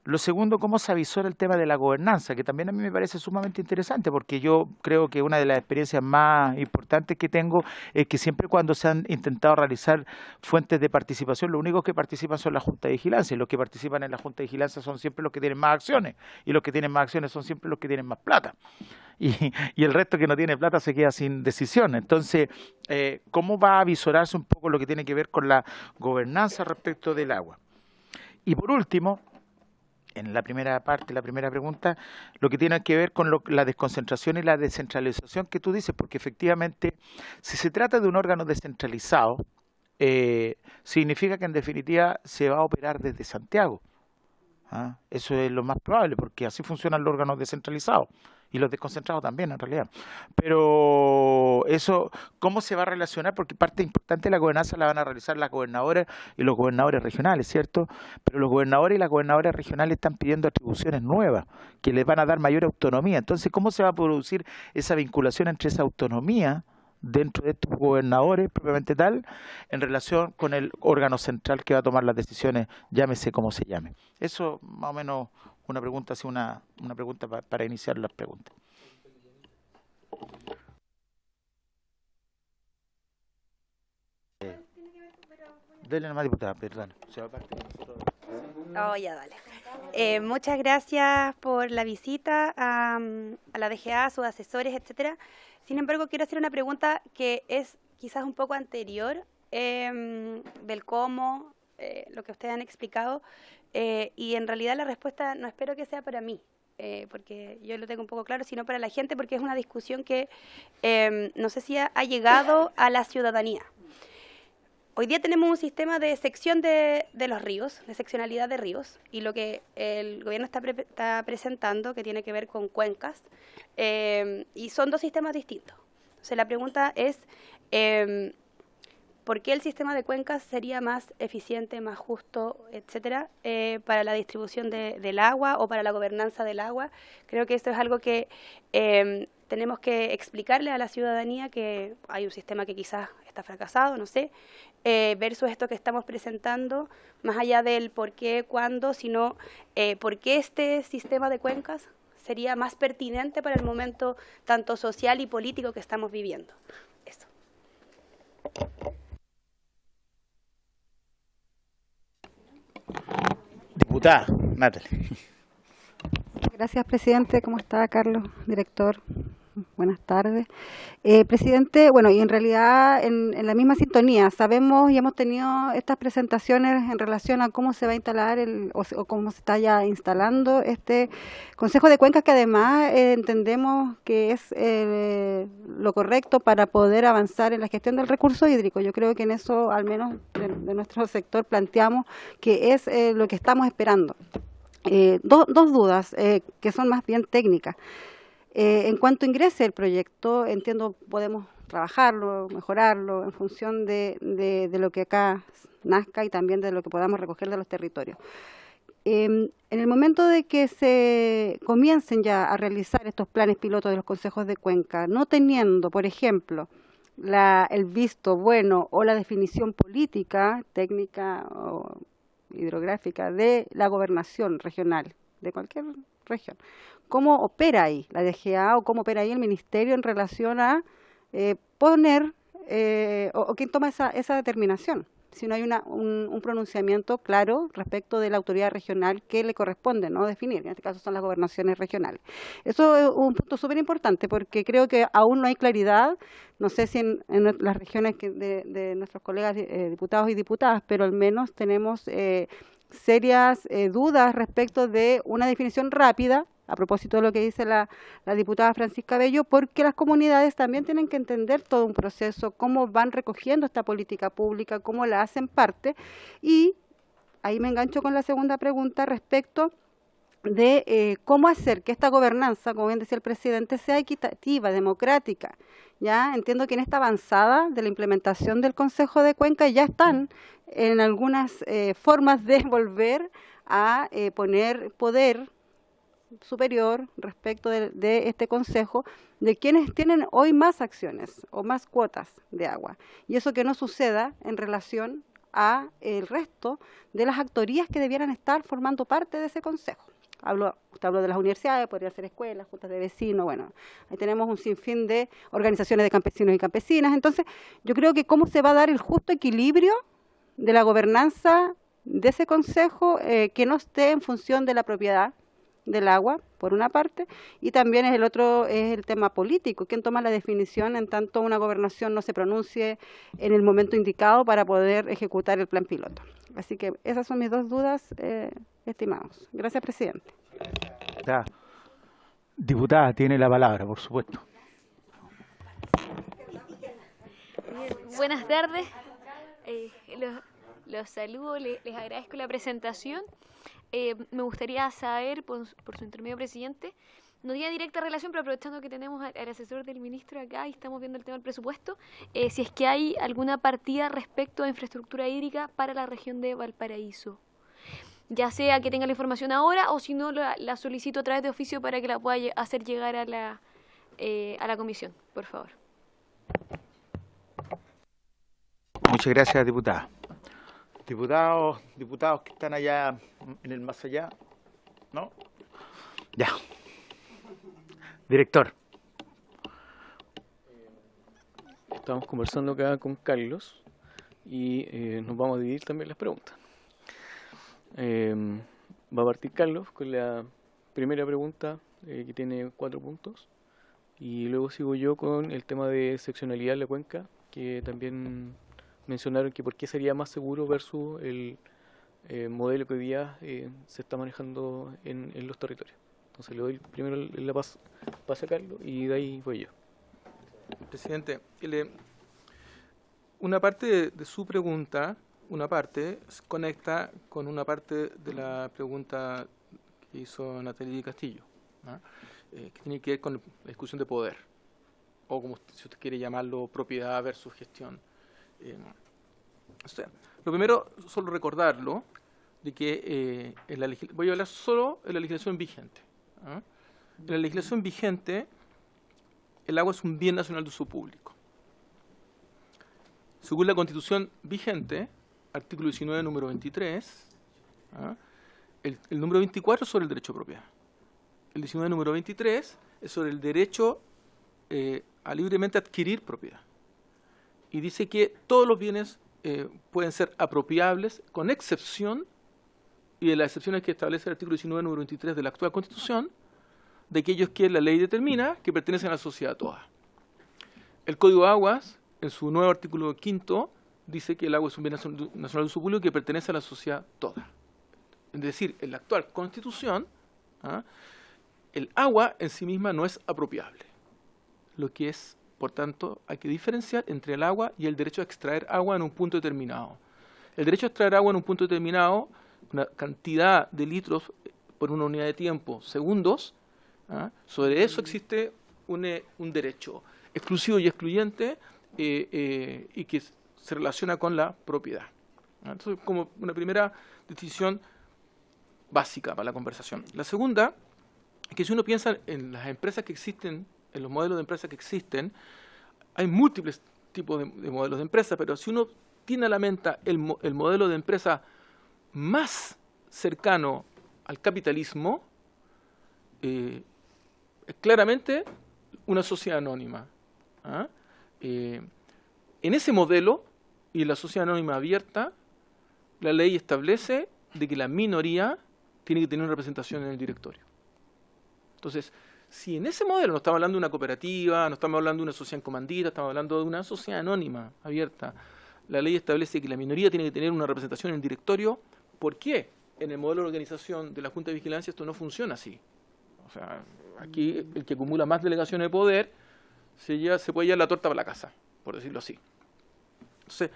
Lo segundo, cómo se avisora el tema de la gobernanza, que también a mí me parece sumamente interesante, porque yo creo que una de las experiencias más importantes que tengo es que siempre cuando se han intentado realizar fuentes de participación, los únicos que participan son la Junta de Vigilancia, y los que participan en la Junta de Vigilancia son siempre los que tienen más acciones, y los que tienen más acciones son siempre los que tienen más plata. Y el resto que no tiene plata se queda sin decisión. Entonces, ¿cómo va a avisorarse un poco lo que tiene que ver con la gobernanza respecto del agua? Y por último, en la primera parte, la primera pregunta, lo que tiene que ver con la desconcentración y la descentralización que tú dices, porque efectivamente, si se trata de un órgano descentralizado, significa que en definitiva se va a operar desde Santiago. ¿Ah? Eso es lo más probable, porque así funcionan los órganos descentralizados y los desconcentrados también, en realidad. Pero eso, ¿cómo se va a relacionar? Porque parte importante de la gobernanza la van a realizar las gobernadoras y los gobernadores regionales, ¿cierto? Pero los gobernadores y las gobernadoras regionales están pidiendo atribuciones nuevas que les van a dar mayor autonomía. Entonces, ¿cómo se va a producir esa vinculación entre esa autonomía dentro de estos gobernadores, propiamente tal, en relación con el órgano central que va a tomar las decisiones, llámese como se llame? Eso, más o menos, una pregunta, así una pregunta para iniciar las preguntas. Dele nomás, diputada, perdón. Se va a partir de nosotros. Oh, ya, dale. Muchas gracias por la visita a la DGA, a sus asesores, etcétera. Sin embargo, quiero hacer una pregunta que es quizás un poco anterior del cómo, lo que ustedes han explicado, y en realidad la respuesta no espero que sea para mí, porque yo lo tengo un poco claro, sino para la gente, porque es una discusión que no sé si ha llegado a la ciudadanía. Hoy día tenemos un sistema de sección de los ríos, de seccionalidad de ríos, y lo que el gobierno está presentando, que tiene que ver con cuencas, y son dos sistemas distintos. Entonces la pregunta es, ¿por qué el sistema de cuencas sería más eficiente, más justo, etcétera, para la distribución del agua o para la gobernanza del agua? Creo que esto es algo que tenemos que explicarle a la ciudadanía, que hay un sistema que quizás está fracasado, no sé, versus esto que estamos presentando, más allá del por qué, cuándo, sino por qué este sistema de cuencas sería más pertinente para el momento tanto social y político que estamos viviendo. Eso. Diputada, Natalie. Gracias, presidente. ¿Cómo está, Carlos, director? Buenas tardes. Presidente, bueno, y en realidad en la misma sintonía, sabemos y hemos tenido estas presentaciones en relación a cómo se va a instalar o cómo se está ya instalando este Consejo de Cuencas, que además entendemos que es lo correcto para poder avanzar en la gestión del recurso hídrico. Yo creo que en eso, al menos de nuestro sector, planteamos que es lo que estamos esperando. Dos dudas que son más bien técnicas. En cuanto ingrese el proyecto, entiendo podemos trabajarlo, mejorarlo en función de lo que acá nazca y también de lo que podamos recoger de los territorios. En el momento de que se comiencen ya a realizar estos planes pilotos de los consejos de cuenca, no teniendo, por ejemplo, el visto bueno o la definición política, técnica o hidrográfica de la gobernación regional, de cualquier región, ¿cómo opera ahí la DGA o cómo opera ahí el Ministerio en relación a poner o quién toma esa determinación? Si no hay un pronunciamiento claro respecto de la autoridad regional que le corresponde, ¿no?, definir, en este caso son las gobernaciones regionales. Eso es un punto súper importante porque creo que aún no hay claridad, no sé si en las regiones de nuestros colegas diputados y diputadas, pero al menos tenemos serias dudas respecto de una definición rápida, a propósito de lo que dice la diputada Francisca Bello, porque las comunidades también tienen que entender todo un proceso, cómo van recogiendo esta política pública, cómo la hacen parte. Y ahí me engancho con la segunda pregunta respecto de cómo hacer que esta gobernanza, como bien decía el presidente, sea equitativa, democrática. Ya entiendo que en esta avanzada de la implementación del Consejo de Cuenca ya están en algunas formas de volver a poner poder superior respecto de este Consejo, de quienes tienen hoy más acciones o más cuotas de agua. Y eso que no suceda en relación a el resto de las actorías que debieran estar formando parte de ese Consejo. Usted habló de las universidades, podría ser escuelas, juntas de vecinos, bueno, ahí tenemos un sinfín de organizaciones de campesinos y campesinas. Entonces, yo creo que cómo se va a dar el justo equilibrio de la gobernanza de ese consejo que no esté en función de la propiedad del agua, por una parte, y también es el tema político, quién toma la definición en tanto una gobernación no se pronuncie en el momento indicado para poder ejecutar el plan piloto. Así que esas son mis dos dudas, estimados. Gracias, presidente. Diputada, tiene la palabra, por supuesto. Buenas tardes, los saludo, les agradezco la presentación. Me gustaría saber, por su intermedio, presidente, no tiene directa relación, pero aprovechando que tenemos al asesor del ministro acá y estamos viendo el tema del presupuesto, si es que hay alguna partida respecto a infraestructura hídrica para la región de Valparaíso. Ya sea que tenga la información ahora o si no la solicito a través de oficio para que la pueda hacer llegar a la comisión, por favor. Muchas gracias, diputada. Diputados que están allá en el más allá, ¿no? Ya. Director. Estamos conversando acá con Carlos y nos vamos a dividir también las preguntas. Va a partir Carlos con la primera pregunta que tiene 4 puntos y luego sigo yo con el tema de seccionalidad en la cuenca, que también mencionaron que por qué sería más seguro versus el modelo que hoy día se está manejando en los territorios. Entonces le doy primero la pase a Carlos y de ahí voy yo. Presidente, una parte de su pregunta, se conecta con una parte de la pregunta que hizo Natalia Castillo, ¿no? Que tiene que ver con la discusión de poder, o como si usted quiere llamarlo, propiedad versus gestión. Lo primero, solo recordarlo, de que voy a hablar solo de la legislación vigente. ¿Ah? En la legislación vigente, el agua es un bien nacional de uso público. Según la Constitución vigente, artículo 19, número 23, ¿ah? El número 24 es sobre el derecho a propiedad. El 19, número 23, es sobre el derecho a libremente adquirir propiedad. Y dice que todos los bienes pueden ser apropiables, con excepción, y de las excepciones que establece el artículo 19, número 23 de la actual Constitución, de aquellos que la ley determina que pertenecen a la sociedad toda. El Código de Aguas, en su nuevo artículo 5, dice que el agua es un bien nacional de uso público que pertenece a la sociedad toda. Es decir, en la actual Constitución, ¿ah? El agua en sí misma no es apropiable. Lo que es, por tanto, hay que diferenciar entre el agua y el derecho a extraer agua en un punto determinado. El derecho a extraer agua en un punto determinado, una cantidad de litros por una unidad de tiempo, segundos, ¿ah? Sobre eso existe un derecho exclusivo y excluyente y que se relaciona con la propiedad. ¿Ah? Entonces, como una primera distinción básica para la conversación. La segunda es que si uno piensa en las empresas que existen, en los modelos de empresas que existen, hay múltiples tipos de modelos de empresa, pero si uno tiene a la mente el modelo de empresa más cercano al capitalismo, es claramente una sociedad anónima. ¿Ah? En ese modelo, y en la sociedad anónima abierta, la ley establece de que la minoría tiene que tener una representación en el directorio. Entonces, si en ese modelo no estamos hablando de una cooperativa, no estamos hablando de una sociedad en comandita, estamos hablando de una sociedad anónima, abierta, la ley establece que la minoría tiene que tener una representación en el directorio. ¿Por qué? En el modelo de organización de la Junta de Vigilancia esto no funciona así. O sea, aquí el que acumula más delegaciones de poder se puede llevar la torta para la casa, por decirlo así. Entonces,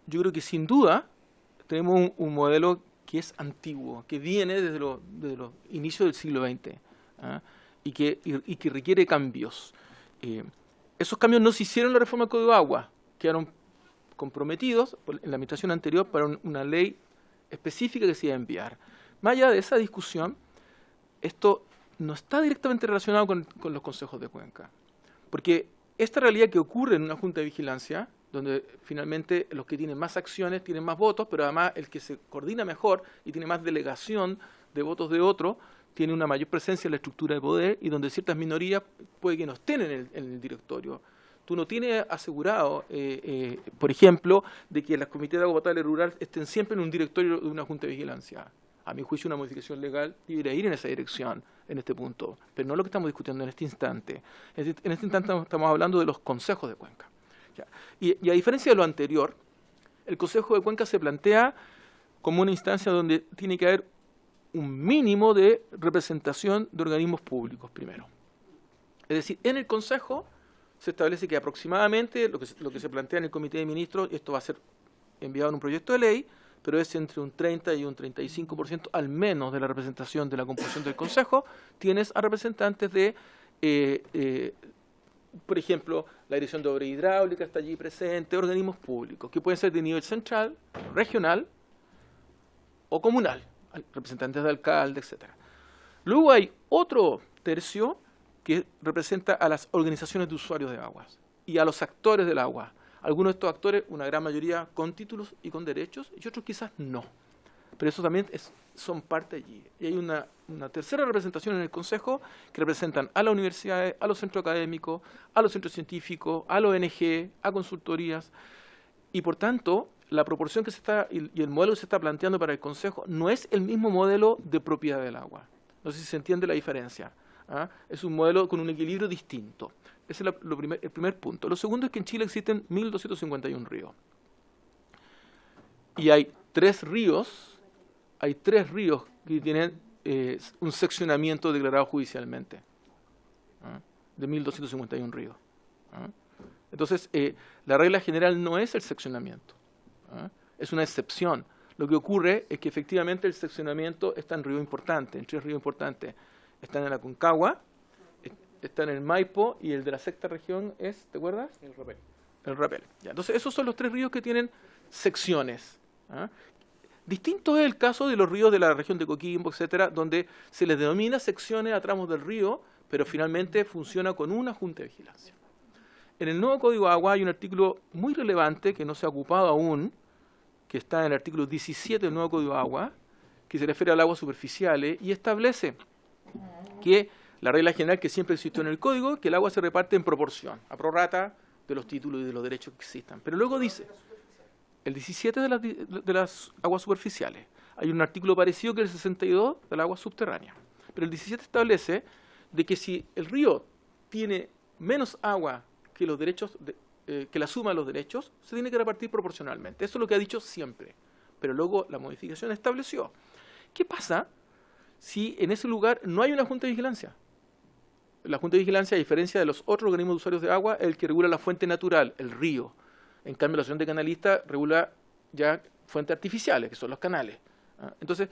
yo creo que sin duda tenemos un modelo que es antiguo, que viene desde los inicios del siglo XX, ¿ah? y que requiere cambios. Esos cambios no se hicieron en la reforma del Código de Agua, quedaron comprometidos en la administración anterior para una ley específica que se iba a enviar. Más allá de esa discusión, esto no está directamente relacionado con los consejos de cuenca, porque esta realidad que ocurre en una junta de vigilancia, donde finalmente los que tienen más acciones tienen más votos, pero además el que se coordina mejor y tiene más delegación de votos de otro, tiene una mayor presencia en la estructura de poder y donde ciertas minorías puede que no estén en el directorio. Tú no tienes asegurado, por ejemplo, de que las comités de agua potable rural estén siempre en un directorio de una junta de vigilancia. A mi juicio, una modificación legal debería ir en esa dirección, en este punto, pero no lo que estamos discutiendo en este instante. En este instante estamos hablando de los consejos de cuenca. Ya. Y a diferencia de lo anterior, el Consejo de Cuenca se plantea como una instancia donde tiene que haber un mínimo de representación de organismos públicos primero. Es decir, en el Consejo se establece que aproximadamente lo que se plantea en el Comité de Ministros, y esto va a ser enviado en un proyecto de ley, pero es entre un 30 y un 35% al menos de la representación de la composición del Consejo, tienes a representantes de, por ejemplo, la Dirección de Obra Hidráulica está allí presente, organismos públicos, que pueden ser de nivel central, regional o comunal, representantes de alcaldes, etc. Luego hay otro tercio que representa a las organizaciones de usuarios de aguas y a los actores del agua. Algunos de estos actores, una gran mayoría con títulos y con derechos, y otros quizás no. Pero eso también son parte allí. Y hay una tercera representación en el Consejo que representan a las universidades, a los centros académicos, a los centros científicos, a los ONG, a consultorías. Y por tanto, la proporción que se está y el modelo que se está planteando para el Consejo no es el mismo modelo de propiedad del agua. No sé si se entiende la diferencia. ¿Ah? Es un modelo con un equilibrio distinto. Ese es el primer punto. Lo segundo es que en Chile existen 1.251 ríos. Y hay tres ríos que tienen un seccionamiento declarado judicialmente. ¿Ah? De 1.251 ríos. ¿Ah? Entonces, la regla general no es el seccionamiento. ¿Ah? Es una excepción. Lo que ocurre es que efectivamente el seccionamiento está en ríos importantes, en tres ríos importantes. Están en la Aconcagua, está en el Maipo y el de la sexta región es, ¿te acuerdas? El Rapel. El Rapel. Ya, entonces, esos son los tres ríos que tienen secciones. ¿Ah? Distinto es el caso de los ríos de la región de Coquimbo, etcétera, donde se les denomina secciones a tramos del río, pero finalmente funciona con una junta de vigilancia. En el nuevo Código de Agua hay un artículo muy relevante que no se ha ocupado aún, que está en el artículo 17 del nuevo Código de Agua, que se refiere al agua superficiales y establece que la regla general que siempre existió en el Código, que el agua se reparte en proporción, a prorrata de los títulos y de los derechos que existan. Pero luego dice, el 17 de las aguas superficiales, hay un artículo parecido que el 62 de la agua subterránea. Pero el 17 establece de que si el río tiene menos agua que los derechos, que la suma de los derechos, se tiene que repartir proporcionalmente. Eso es lo que ha dicho siempre. Pero luego la modificación estableció. ¿Qué pasa si en ese lugar no hay una junta de vigilancia? La junta de vigilancia, a diferencia de los otros organismos de usuarios de agua, es el que regula la fuente natural, el río. En cambio, la asociación de canalistas regula ya fuentes artificiales, que son los canales. ¿Ah? Entonces,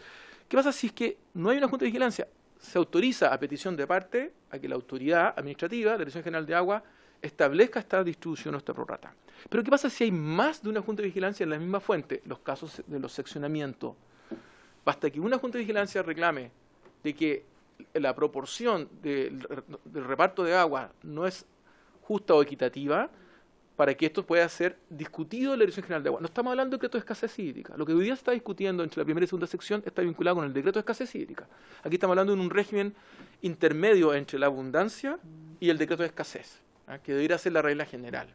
¿qué pasa si es que no hay una junta de vigilancia? Se autoriza a petición de parte a que la autoridad administrativa, la Dirección General de Agua, establezca esta distribución o esta prorrata. Pero ¿qué pasa si hay más de una junta de vigilancia en la misma fuente? Los casos de los seccionamientos. Basta que una junta de vigilancia reclame de que la proporción del reparto de agua no es justa o equitativa para que esto pueda ser discutido en la Dirección General de Agua. No estamos hablando del decreto de escasez hídrica. Lo que hoy día se está discutiendo entre la primera y segunda sección está vinculado con el decreto de escasez hídrica. Aquí estamos hablando de un régimen intermedio entre la abundancia y el decreto de escasez, ¿ah? Que debería ser la regla general.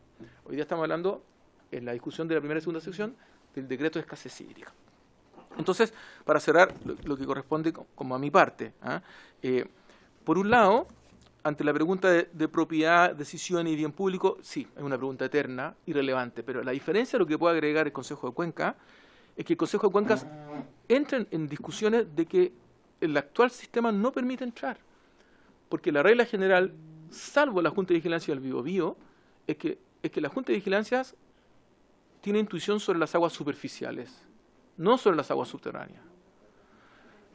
Hoy día estamos hablando, en la discusión de la primera y segunda sección, del decreto de escasez hídrica. Entonces, para cerrar lo que corresponde como a mi parte, ¿ah? Por un lado, ante la pregunta de propiedad, decisión y bien público, sí, es una pregunta eterna, irrelevante, pero la diferencia de lo que puede agregar el Consejo de Cuenca es que el Consejo de Cuencas entra en discusiones de que el actual sistema no permite entrar, porque la regla general, salvo la Junta de Vigilancia del Biobío, es que la Junta de Vigilancias tiene intuición sobre las aguas superficiales, no sobre las aguas subterráneas.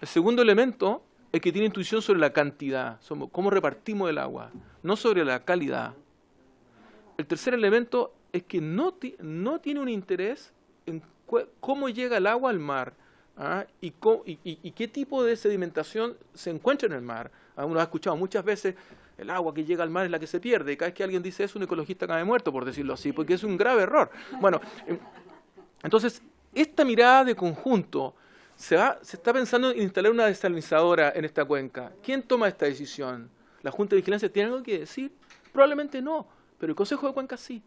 El segundo elemento es que tiene intuición sobre la cantidad, sobre cómo repartimos el agua, no sobre la calidad. El tercer elemento es que no tiene un interés en cómo llega el agua al mar, y qué tipo de sedimentación se encuentra en el mar. Uno ha escuchado muchas veces, el agua que llega al mar es la que se pierde, y cada vez que alguien dice eso, un ecologista cae muerto, por decirlo así, porque es un grave error. Bueno, entonces, esta mirada de conjunto, se está pensando en instalar una desalinizadora en esta cuenca. ¿Quién toma esta decisión? ¿La Junta de Vigilancia tiene algo que decir? Probablemente no, pero el Consejo de Cuenca sí.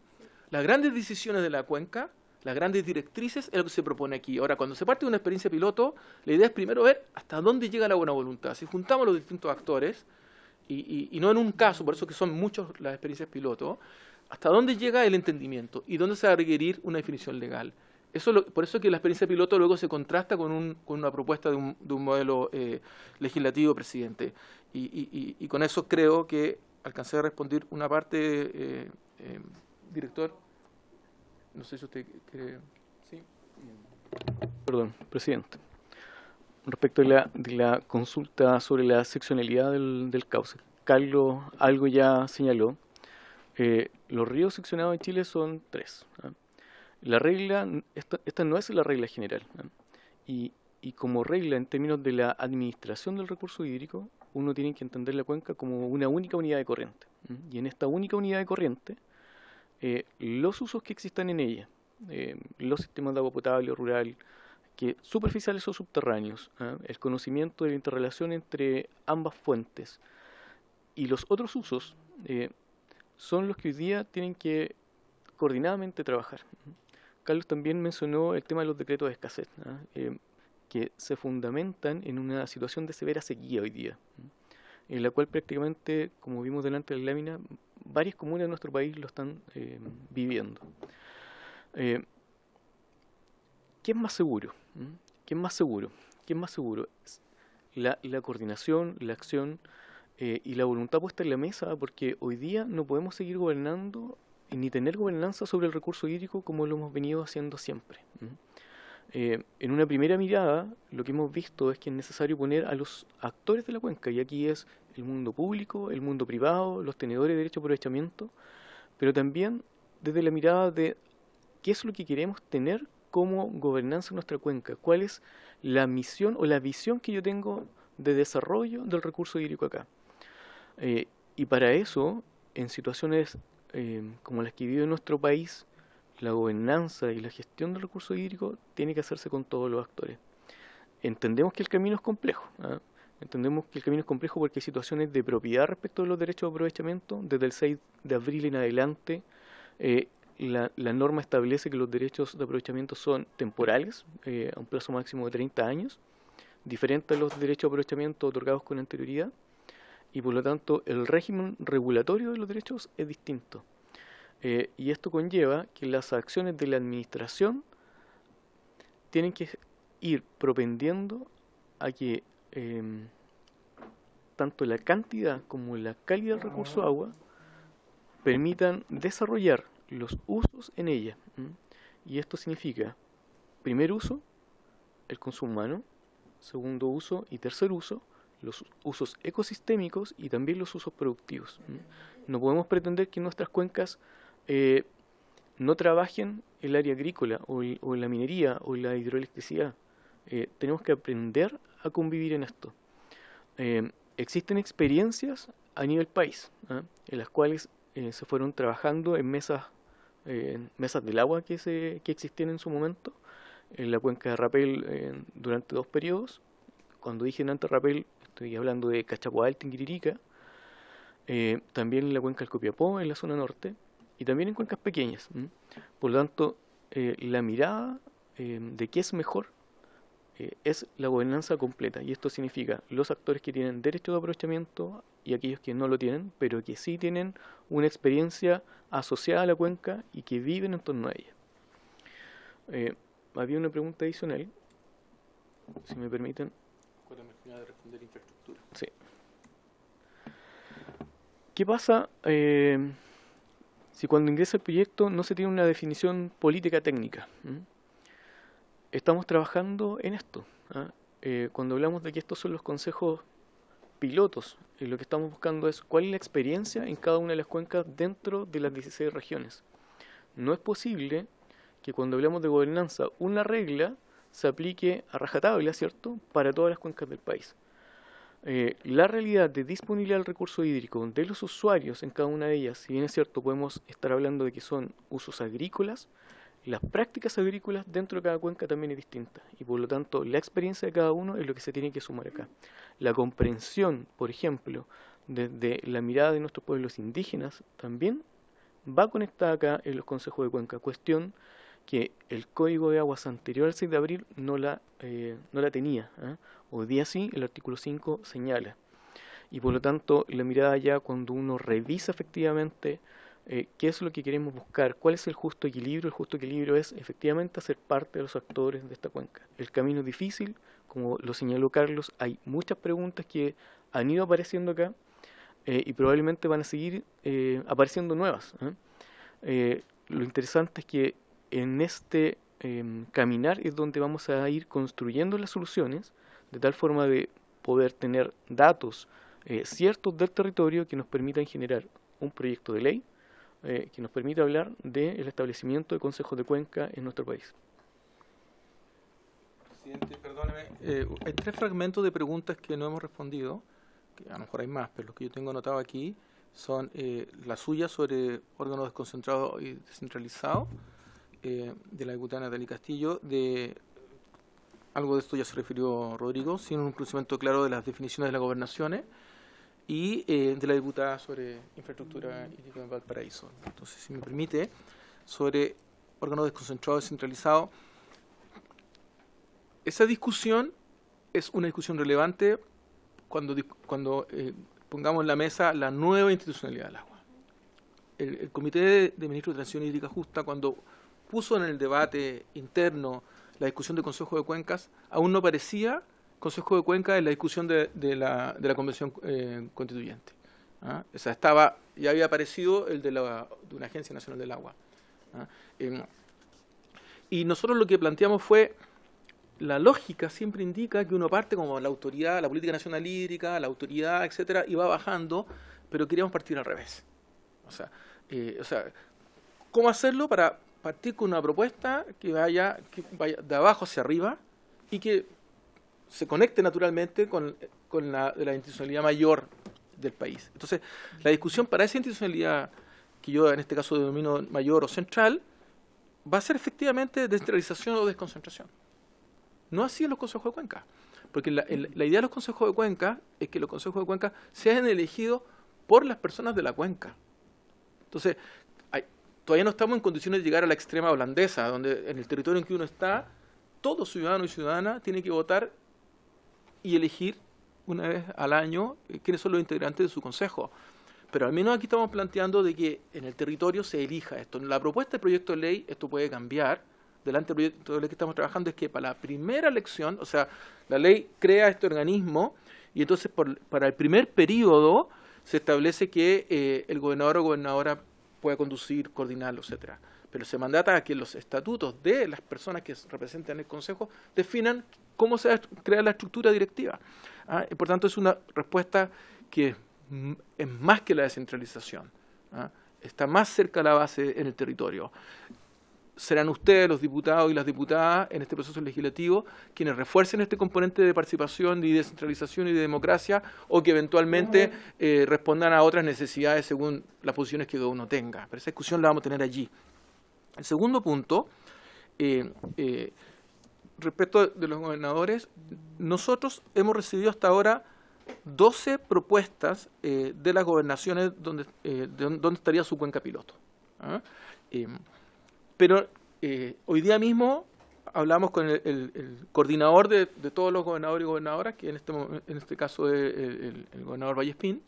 Las grandes decisiones de la cuenca, las grandes directrices, es lo que se propone aquí. Ahora, cuando se parte de una experiencia piloto, la idea es primero ver hasta dónde llega la buena voluntad. Si juntamos los distintos actores, y no en un caso, por eso que son muchas las experiencias piloto, hasta dónde llega el entendimiento y dónde se va a requerir una definición legal. Por eso que la experiencia piloto luego se contrasta con una propuesta de un modelo legislativo, presidente. Y con eso creo que alcancé a responder una parte, director. No sé si usted quiere... ¿Sí? Perdón, presidente. Respecto de la consulta sobre la seccionalidad del cauce, Carlos algo ya señaló. Los ríos seccionados en Chile son 3. La regla, esta no es la regla general. Y como regla, en términos de la administración del recurso hídrico, uno tiene que entender la cuenca como una única unidad de corriente. Y en esta única unidad de corriente, los usos que existan en ella, los sistemas de agua potable rural, que superficiales o subterráneos, el conocimiento de la interrelación entre ambas fuentes y los otros usos, son los que hoy día tienen que coordinadamente trabajar. Carlos también mencionó el tema de los decretos de escasez, que se fundamentan en una situación de severa sequía hoy día, en la cual prácticamente, como vimos delante de la lámina, varias comunas de nuestro país lo están viviendo. ¿Qué es más seguro? ¿Qué es más seguro? ¿Qué es más seguro? La coordinación, la acción y la voluntad puesta en la mesa, porque hoy día no podemos seguir gobernando ni tener gobernanza sobre el recurso hídrico como lo hemos venido haciendo siempre. En una primera mirada, lo que hemos visto es que es necesario poner a los actores de la cuenca, y aquí es el mundo público, el mundo privado, los tenedores de derecho de aprovechamiento, pero también desde la mirada de qué es lo que queremos tener como gobernanza en nuestra cuenca, cuál es la misión o la visión que yo tengo de desarrollo del recurso hídrico acá. Y para eso, en situaciones como las que vive nuestro país, la gobernanza y la gestión del recurso hídrico tiene que hacerse con todos los actores. Entendemos que el camino es complejo. Entendemos que el camino es complejo porque hay situaciones de propiedad respecto de los derechos de aprovechamiento. Desde el 6 de abril en adelante, la norma establece que los derechos de aprovechamiento son temporales, a un plazo máximo de 30 años, diferente a los derechos de aprovechamiento otorgados con anterioridad, y por lo tanto el régimen regulatorio de los derechos es distinto. Y esto conlleva que las acciones de la administración tienen que ir propendiendo a que tanto la cantidad como la calidad del recurso agua permitan desarrollar los usos en ella. Y esto significa, primer uso, el consumo humano, segundo uso y tercer uso, los usos ecosistémicos y también los usos productivos. No podemos pretender que nuestras cuencas no trabajen el área agrícola o en la minería o en la hidroelectricidad. Tenemos que aprender a convivir en esto. Existen experiencias a nivel país, en las cuales se fueron trabajando en mesas del agua que existían en su momento, en la cuenca de Rapel durante 2 periodos. Cuando dije en Rapel, estoy hablando de Cachapoal, Tinguiririca, también en la cuenca del Copiapó, en la zona norte, y también en cuencas pequeñas. Por lo tanto, la mirada de qué es mejor es la gobernanza completa, y esto significa los actores que tienen derecho de aprovechamiento y aquellos que no lo tienen, pero que sí tienen una experiencia asociada a la cuenca y que viven en torno a ella. Había una pregunta adicional, si me permiten. De responder infraestructura. Sí. ¿Qué pasa si cuando ingresa el proyecto no se tiene una definición política técnica? Estamos trabajando en esto. cuando hablamos de que estos son los consejos pilotos, lo que estamos buscando es cuál es la experiencia en cada una de las cuencas dentro de las 16 regiones. No es posible que cuando hablamos de gobernanza una regla se aplique a rajatabla, ¿cierto?, para todas las cuencas del país. La realidad de disponibilidad del recurso hídrico de los usuarios en cada una de ellas, si bien es cierto podemos estar hablando de que son usos agrícolas, las prácticas agrícolas dentro de cada cuenca también es distinta y por lo tanto la experiencia de cada uno es lo que se tiene que sumar acá. La comprensión, por ejemplo, desde la mirada de nuestros pueblos indígenas también va conectada acá en los consejos de cuenca, cuestión que el Código de Aguas anterior al 6 de abril no la tenía. Hoy día sí, el artículo 5 señala. Y por lo tanto, la mirada ya cuando uno revisa efectivamente qué es lo que queremos buscar, cuál es el justo equilibrio es efectivamente hacer parte de los actores de esta cuenca. El camino es difícil, como lo señaló Carlos, hay muchas preguntas que han ido apareciendo acá y probablemente van a seguir apareciendo nuevas. Lo interesante es que en este caminar es donde vamos a ir construyendo las soluciones de tal forma de poder tener datos ciertos del territorio que nos permitan generar un proyecto de ley que nos permita hablar del establecimiento de consejos de cuenca en nuestro país. Presidente, perdóneme, hay 3 fragmentos de preguntas que no hemos respondido, que a lo mejor hay más, pero los que yo tengo anotado aquí son la suya sobre órganos desconcentrados y descentralizados, de la diputada Natalia Castillo, algo de esto ya se refirió Rodrigo, sin un conocimiento claro de las definiciones de las gobernaciones, y de la diputada sobre infraestructura hídrica en Valparaíso. Entonces, si me permite, sobre órganos desconcentrados y descentralizados, esa discusión es una discusión relevante cuando pongamos en la mesa la nueva institucionalidad del agua. El Comité de Ministros de Transición Hídrica Justa, cuando puso en el debate interno la discusión de Consejo de Cuencas, aún no parecía Consejo de Cuenca en la discusión de la Convención Constituyente. O sea, ya había aparecido el de una Agencia Nacional del Agua. Y nosotros lo que planteamos fue, la lógica siempre indica que uno parte como la autoridad, la Política Nacional Hídrica, la autoridad, etcétera, y va bajando, pero queríamos partir al revés. O sea, ¿cómo hacerlo para partir con una propuesta que vaya de abajo hacia arriba y que se conecte naturalmente con la institucionalidad mayor del país? Entonces, la discusión para esa institucionalidad, que yo en este caso denomino mayor o central, va a ser efectivamente descentralización o desconcentración. No así en los consejos de cuenca, porque la idea de los consejos de cuenca es que los consejos de cuenca sean elegidos por las personas de la cuenca. Entonces, todavía no estamos en condiciones de llegar a la extrema holandesa, donde en el territorio en que uno está, todo ciudadano y ciudadana tiene que votar y elegir una vez al año quiénes son los integrantes de su consejo. Pero al menos aquí estamos planteando de que en el territorio se elija esto. En la propuesta de proyecto de ley, esto puede cambiar. Delante del proyecto de ley que estamos trabajando es que para la primera elección, o sea, la ley crea este organismo y entonces para el primer periodo se establece que el gobernador o gobernadora pueda conducir, coordinarlo, etcétera. Pero se mandata a que los estatutos de las personas que representan el Consejo definan cómo se va a crear la estructura directiva. Por tanto, es una respuesta que es más que la descentralización. Está más cerca de la base en el territorio. Serán ustedes, los diputados y las diputadas, en este proceso legislativo, quienes refuercen este componente de participación y descentralización y de democracia, o que eventualmente respondan a otras necesidades según las posiciones que cada uno tenga. Pero esa discusión la vamos a tener allí. El segundo punto, respecto de los gobernadores, nosotros hemos recibido hasta ahora 12 propuestas de las gobernaciones donde estaría su cuenca piloto. Pero hoy día mismo hablamos con el coordinador de todos los gobernadores y gobernadoras, que en este caso es el gobernador Vallespín,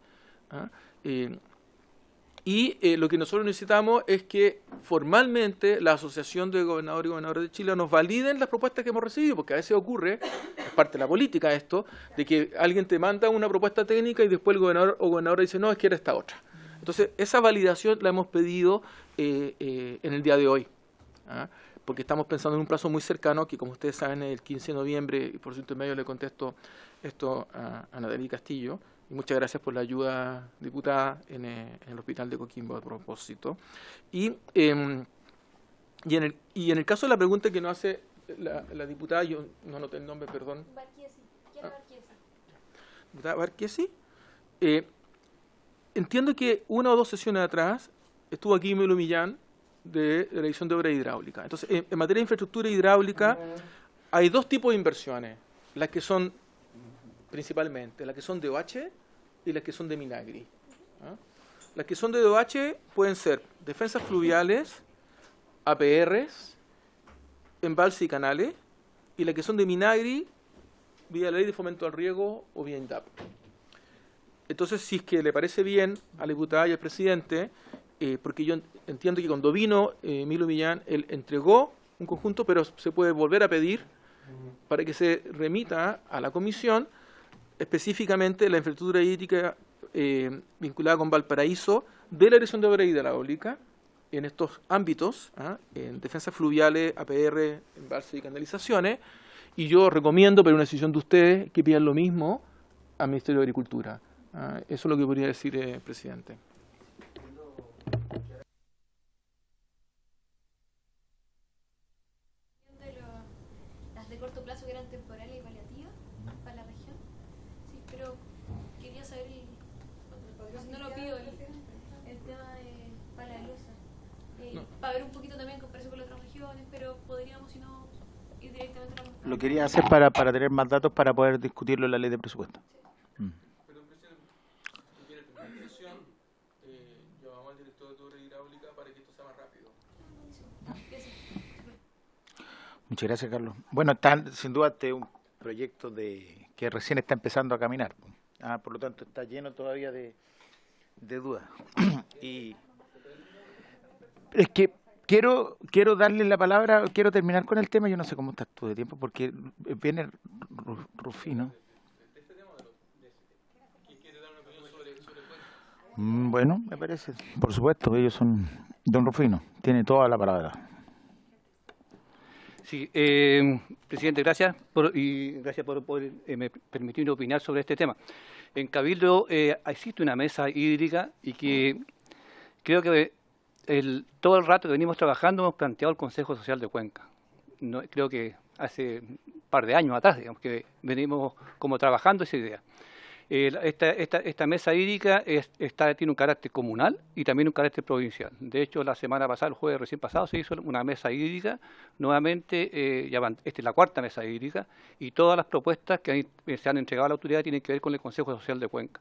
y lo que nosotros necesitamos es que formalmente la Asociación de Gobernadores y Gobernadoras de Chile nos validen las propuestas que hemos recibido, porque a veces ocurre, es parte de la política esto, de que alguien te manda una propuesta técnica y después el gobernador o gobernadora dice, no, es que era esta otra. Entonces, esa validación la hemos pedido en el día de hoy. porque estamos pensando en un plazo muy cercano, que como ustedes saben es el 15 de noviembre, y por su intermedio le contesto esto a Natalie Castillo. Y muchas gracias por la ayuda, diputada, en el hospital de Coquimbo a propósito. Y en el caso de la pregunta que nos hace la diputada, yo no anoté el nombre, perdón. Diputada Barquesi. Entiendo que una o dos sesiones atrás estuvo aquí Milo Millán de la Dirección de Obra Hidráulica. Entonces, en materia de infraestructura hidráulica hay dos tipos de inversiones, las que son principalmente, las que son de OH y las que son de Minagri. ¿Ah? Las que son de OH pueden ser defensas fluviales, APRs, embalses y canales, y las que son de Minagri, vía Ley de Fomento al Riego o vía INDAP. Entonces, si es que le parece bien a la diputada y al presidente, porque yo entiendo que cuando vino Milo Millán, él entregó un conjunto, pero se puede volver a pedir para que se remita a la comisión específicamente la infraestructura hídrica vinculada con Valparaíso de la Dirección de Obra Hidráulica en estos ámbitos, en defensas fluviales, APR, embalses y canalizaciones, y yo recomiendo, pero una decisión de ustedes, que pidan lo mismo al Ministerio de Agricultura. Eso es lo que podría decir, presidente. Las de corto plazo que eran temporales y paliativas para la región. Sí, pero quería saber, si no lo pido, el tema de Palalosa. Para ver un poquito también en comparación con las otras regiones, pero podríamos, si no, ir directamente a la... Lo quería hacer para tener más datos para poder discutirlo en la ley de presupuesto. Perdón, presidente, si quiere terminar la sesión, llamamos al director de Obra Hidráulica para que esto sea más rápido. Muchas gracias, Carlos. Bueno, sin duda este es un proyecto que recién está empezando a caminar. Por lo tanto, está lleno todavía de dudas. Y es que quiero darle la palabra, quiero terminar con el tema. Yo no sé cómo estás tú de tiempo, porque viene Rufino. Bueno, me parece. Por supuesto, ellos son... Don Rufino, tiene toda la palabra. Sí, presidente, gracias por permitirme opinar sobre este tema. En Cabildo existe una mesa hídrica y que creo que todo el rato que venimos trabajando hemos planteado el Consejo Social de Cuenca. Creo que hace un par de años atrás, digamos, que venimos como trabajando esa idea. Esta mesa hídrica tiene un carácter comunal y también un carácter provincial. De hecho, la semana pasada, el jueves recién pasado, se hizo una mesa hídrica. Nuevamente, esta es la cuarta mesa hídrica y todas las propuestas que se han entregado a la autoridad tienen que ver con el Consejo Social de Cuenca.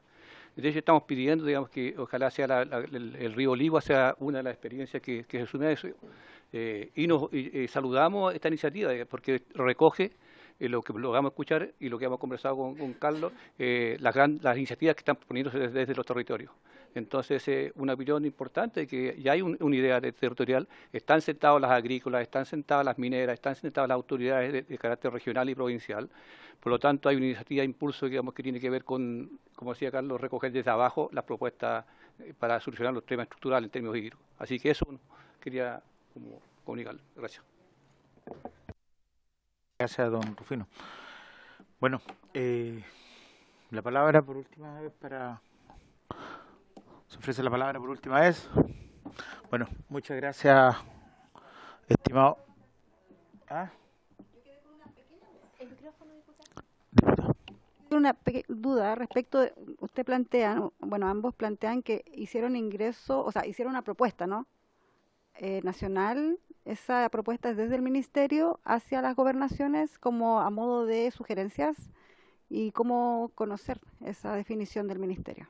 De hecho, estamos pidiendo, digamos, que ojalá sea el río Ligua sea una de las experiencias que se sume a eso. Y saludamos esta iniciativa porque recoge lo que logramos escuchar y lo que hemos conversado con Carlos, las iniciativas que están proponiéndose desde los territorios. Entonces, una opinión importante de que ya hay una idea territorial, están sentados las agrícolas, están sentadas las mineras, están sentadas las autoridades de carácter regional y provincial. Por lo tanto, hay una iniciativa de impulso digamos, que tiene que ver con, como decía Carlos, recoger desde abajo las propuestas para solucionar los temas estructurales en términos hídricos. Así que eso quería comunicarlo. Gracias. Gracias, don Rufino. Bueno, la palabra por última vez Se ofrece la palabra por última vez. Bueno, muchas gracias, estimado. Una duda respecto de, usted plantea, bueno, ambos plantean que hicieron ingreso, o sea, hicieron una propuesta, ¿no? Nacional. Esa propuesta es desde el Ministerio hacia las gobernaciones como a modo de sugerencias y cómo conocer esa definición del Ministerio.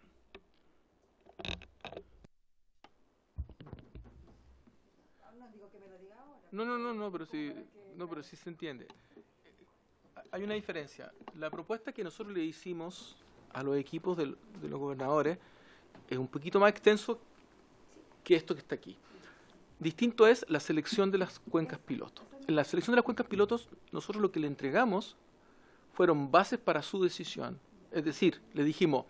No, pero sí se entiende. Hay una diferencia. La propuesta que nosotros le hicimos a los equipos de los gobernadores es un poquito más extenso que esto que está aquí. Distinto es la selección de las cuencas pilotos. En la selección de las cuencas pilotos, nosotros lo que le entregamos fueron bases para su decisión. Es decir, le dijimos,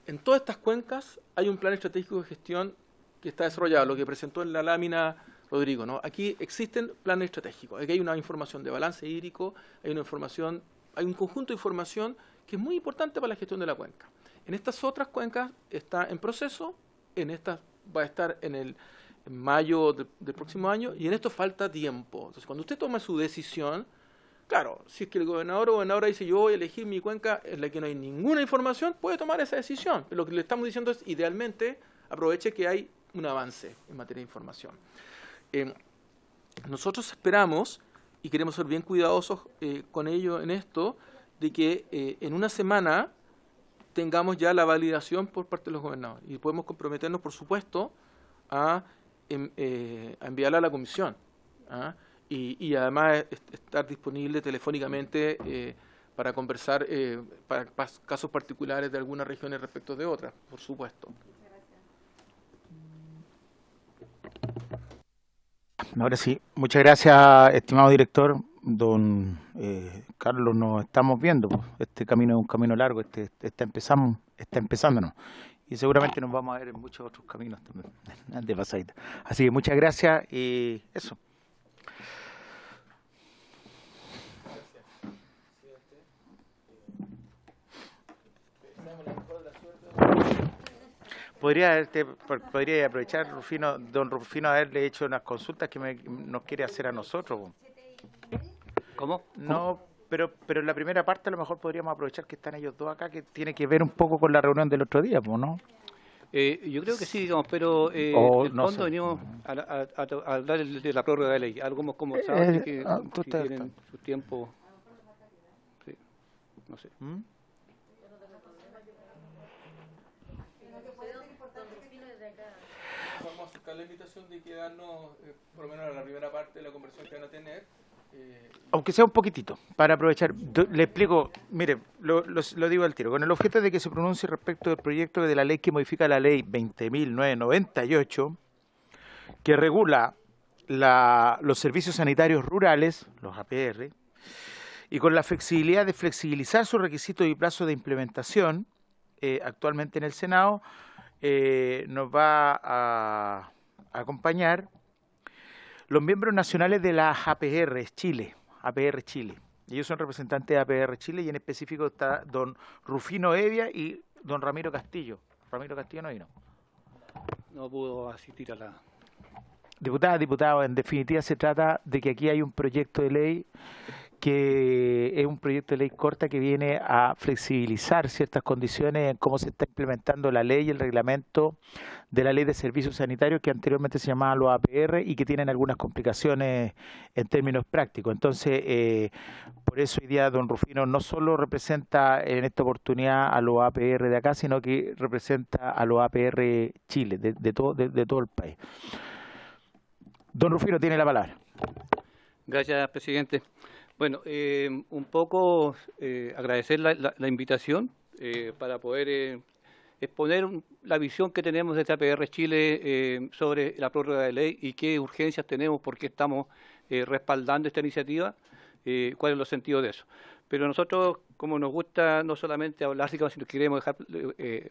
en todas estas cuencas hay un plan estratégico de gestión que está desarrollado, lo que presentó en la lámina Rodrigo, ¿no? Aquí existen planes estratégicos, aquí hay una información de balance hídrico, hay una información, hay un conjunto de información que es muy importante para la gestión de la cuenca. En estas otras cuencas está en proceso, en esta va a estar en mayo del próximo año, y en esto falta tiempo. Entonces, cuando usted toma su decisión, claro, si es que el gobernador o gobernadora dice yo voy a elegir mi cuenca en la que no hay ninguna información, puede tomar esa decisión. Lo que le estamos diciendo es, idealmente, aproveche que hay un avance en materia de información. Nosotros esperamos, y queremos ser bien cuidadosos con ello en esto, de que en una semana tengamos ya la validación por parte de los gobernadores. Y podemos comprometernos, por supuesto, a enviarla a la comisión. ¿Ah? Y además estar disponible telefónicamente para conversar para casos particulares de algunas regiones respecto de otras, por supuesto. Ahora sí, muchas gracias, estimado director. Don Carlos, nos estamos viendo. Este camino es un camino largo, está empezándonos. Y seguramente nos vamos a ver en muchos otros caminos también, de pasadita. Así que muchas gracias y eso. Podría aprovechar, don Rufino, haberle hecho unas consultas que nos quiere hacer a nosotros. ¿Cómo? No, pero en la primera parte a lo mejor podríamos aprovechar que están ellos dos acá, que tiene que ver un poco con la reunión del otro día, ¿no? Yo creo que sí, digamos, pero en el no fondo sé. venimos a hablar de la prórroga de ley, algo como conversado, que si tienen su tiempo, sí, no sé. Vamos a aceptar la invitación de quedarnos, por lo menos en la primera parte de la conversación que van a tener. Aunque sea un poquitito, para aprovechar, le explico, mire, lo digo al tiro, con el objeto de que se pronuncie respecto del proyecto de la ley que modifica la ley 20.998, que regula los servicios sanitarios rurales, los APR, y con la flexibilidad de flexibilizar sus requisitos y plazos de implementación, actualmente en el Senado, nos va a acompañar los miembros nacionales de las APR Chile. Ellos son representantes de APR Chile y en específico está don Rufino Evia y don Ramiro Castillo. Ramiro Castillo no vino. No pudo asistir a la... Diputado, en definitiva se trata de que aquí hay un proyecto de ley que es un proyecto de ley corta que viene a flexibilizar ciertas condiciones en cómo se está implementando la ley y el reglamento de la ley de servicios sanitarios que anteriormente se llamaba los APR y que tienen algunas complicaciones en términos prácticos. Entonces, por eso hoy día don Rufino no solo representa en esta oportunidad a los APR de acá, sino que representa a los APR Chile, de todo el país. Don Rufino tiene la palabra. Gracias, presidente. Bueno, un poco agradecer la invitación para poder exponer la visión que tenemos desde APR Chile sobre la prórroga de ley y qué urgencias tenemos, por qué estamos respaldando esta iniciativa, cuál es el sentido de eso. Pero nosotros, como nos gusta no solamente hablar, sino que queremos dejar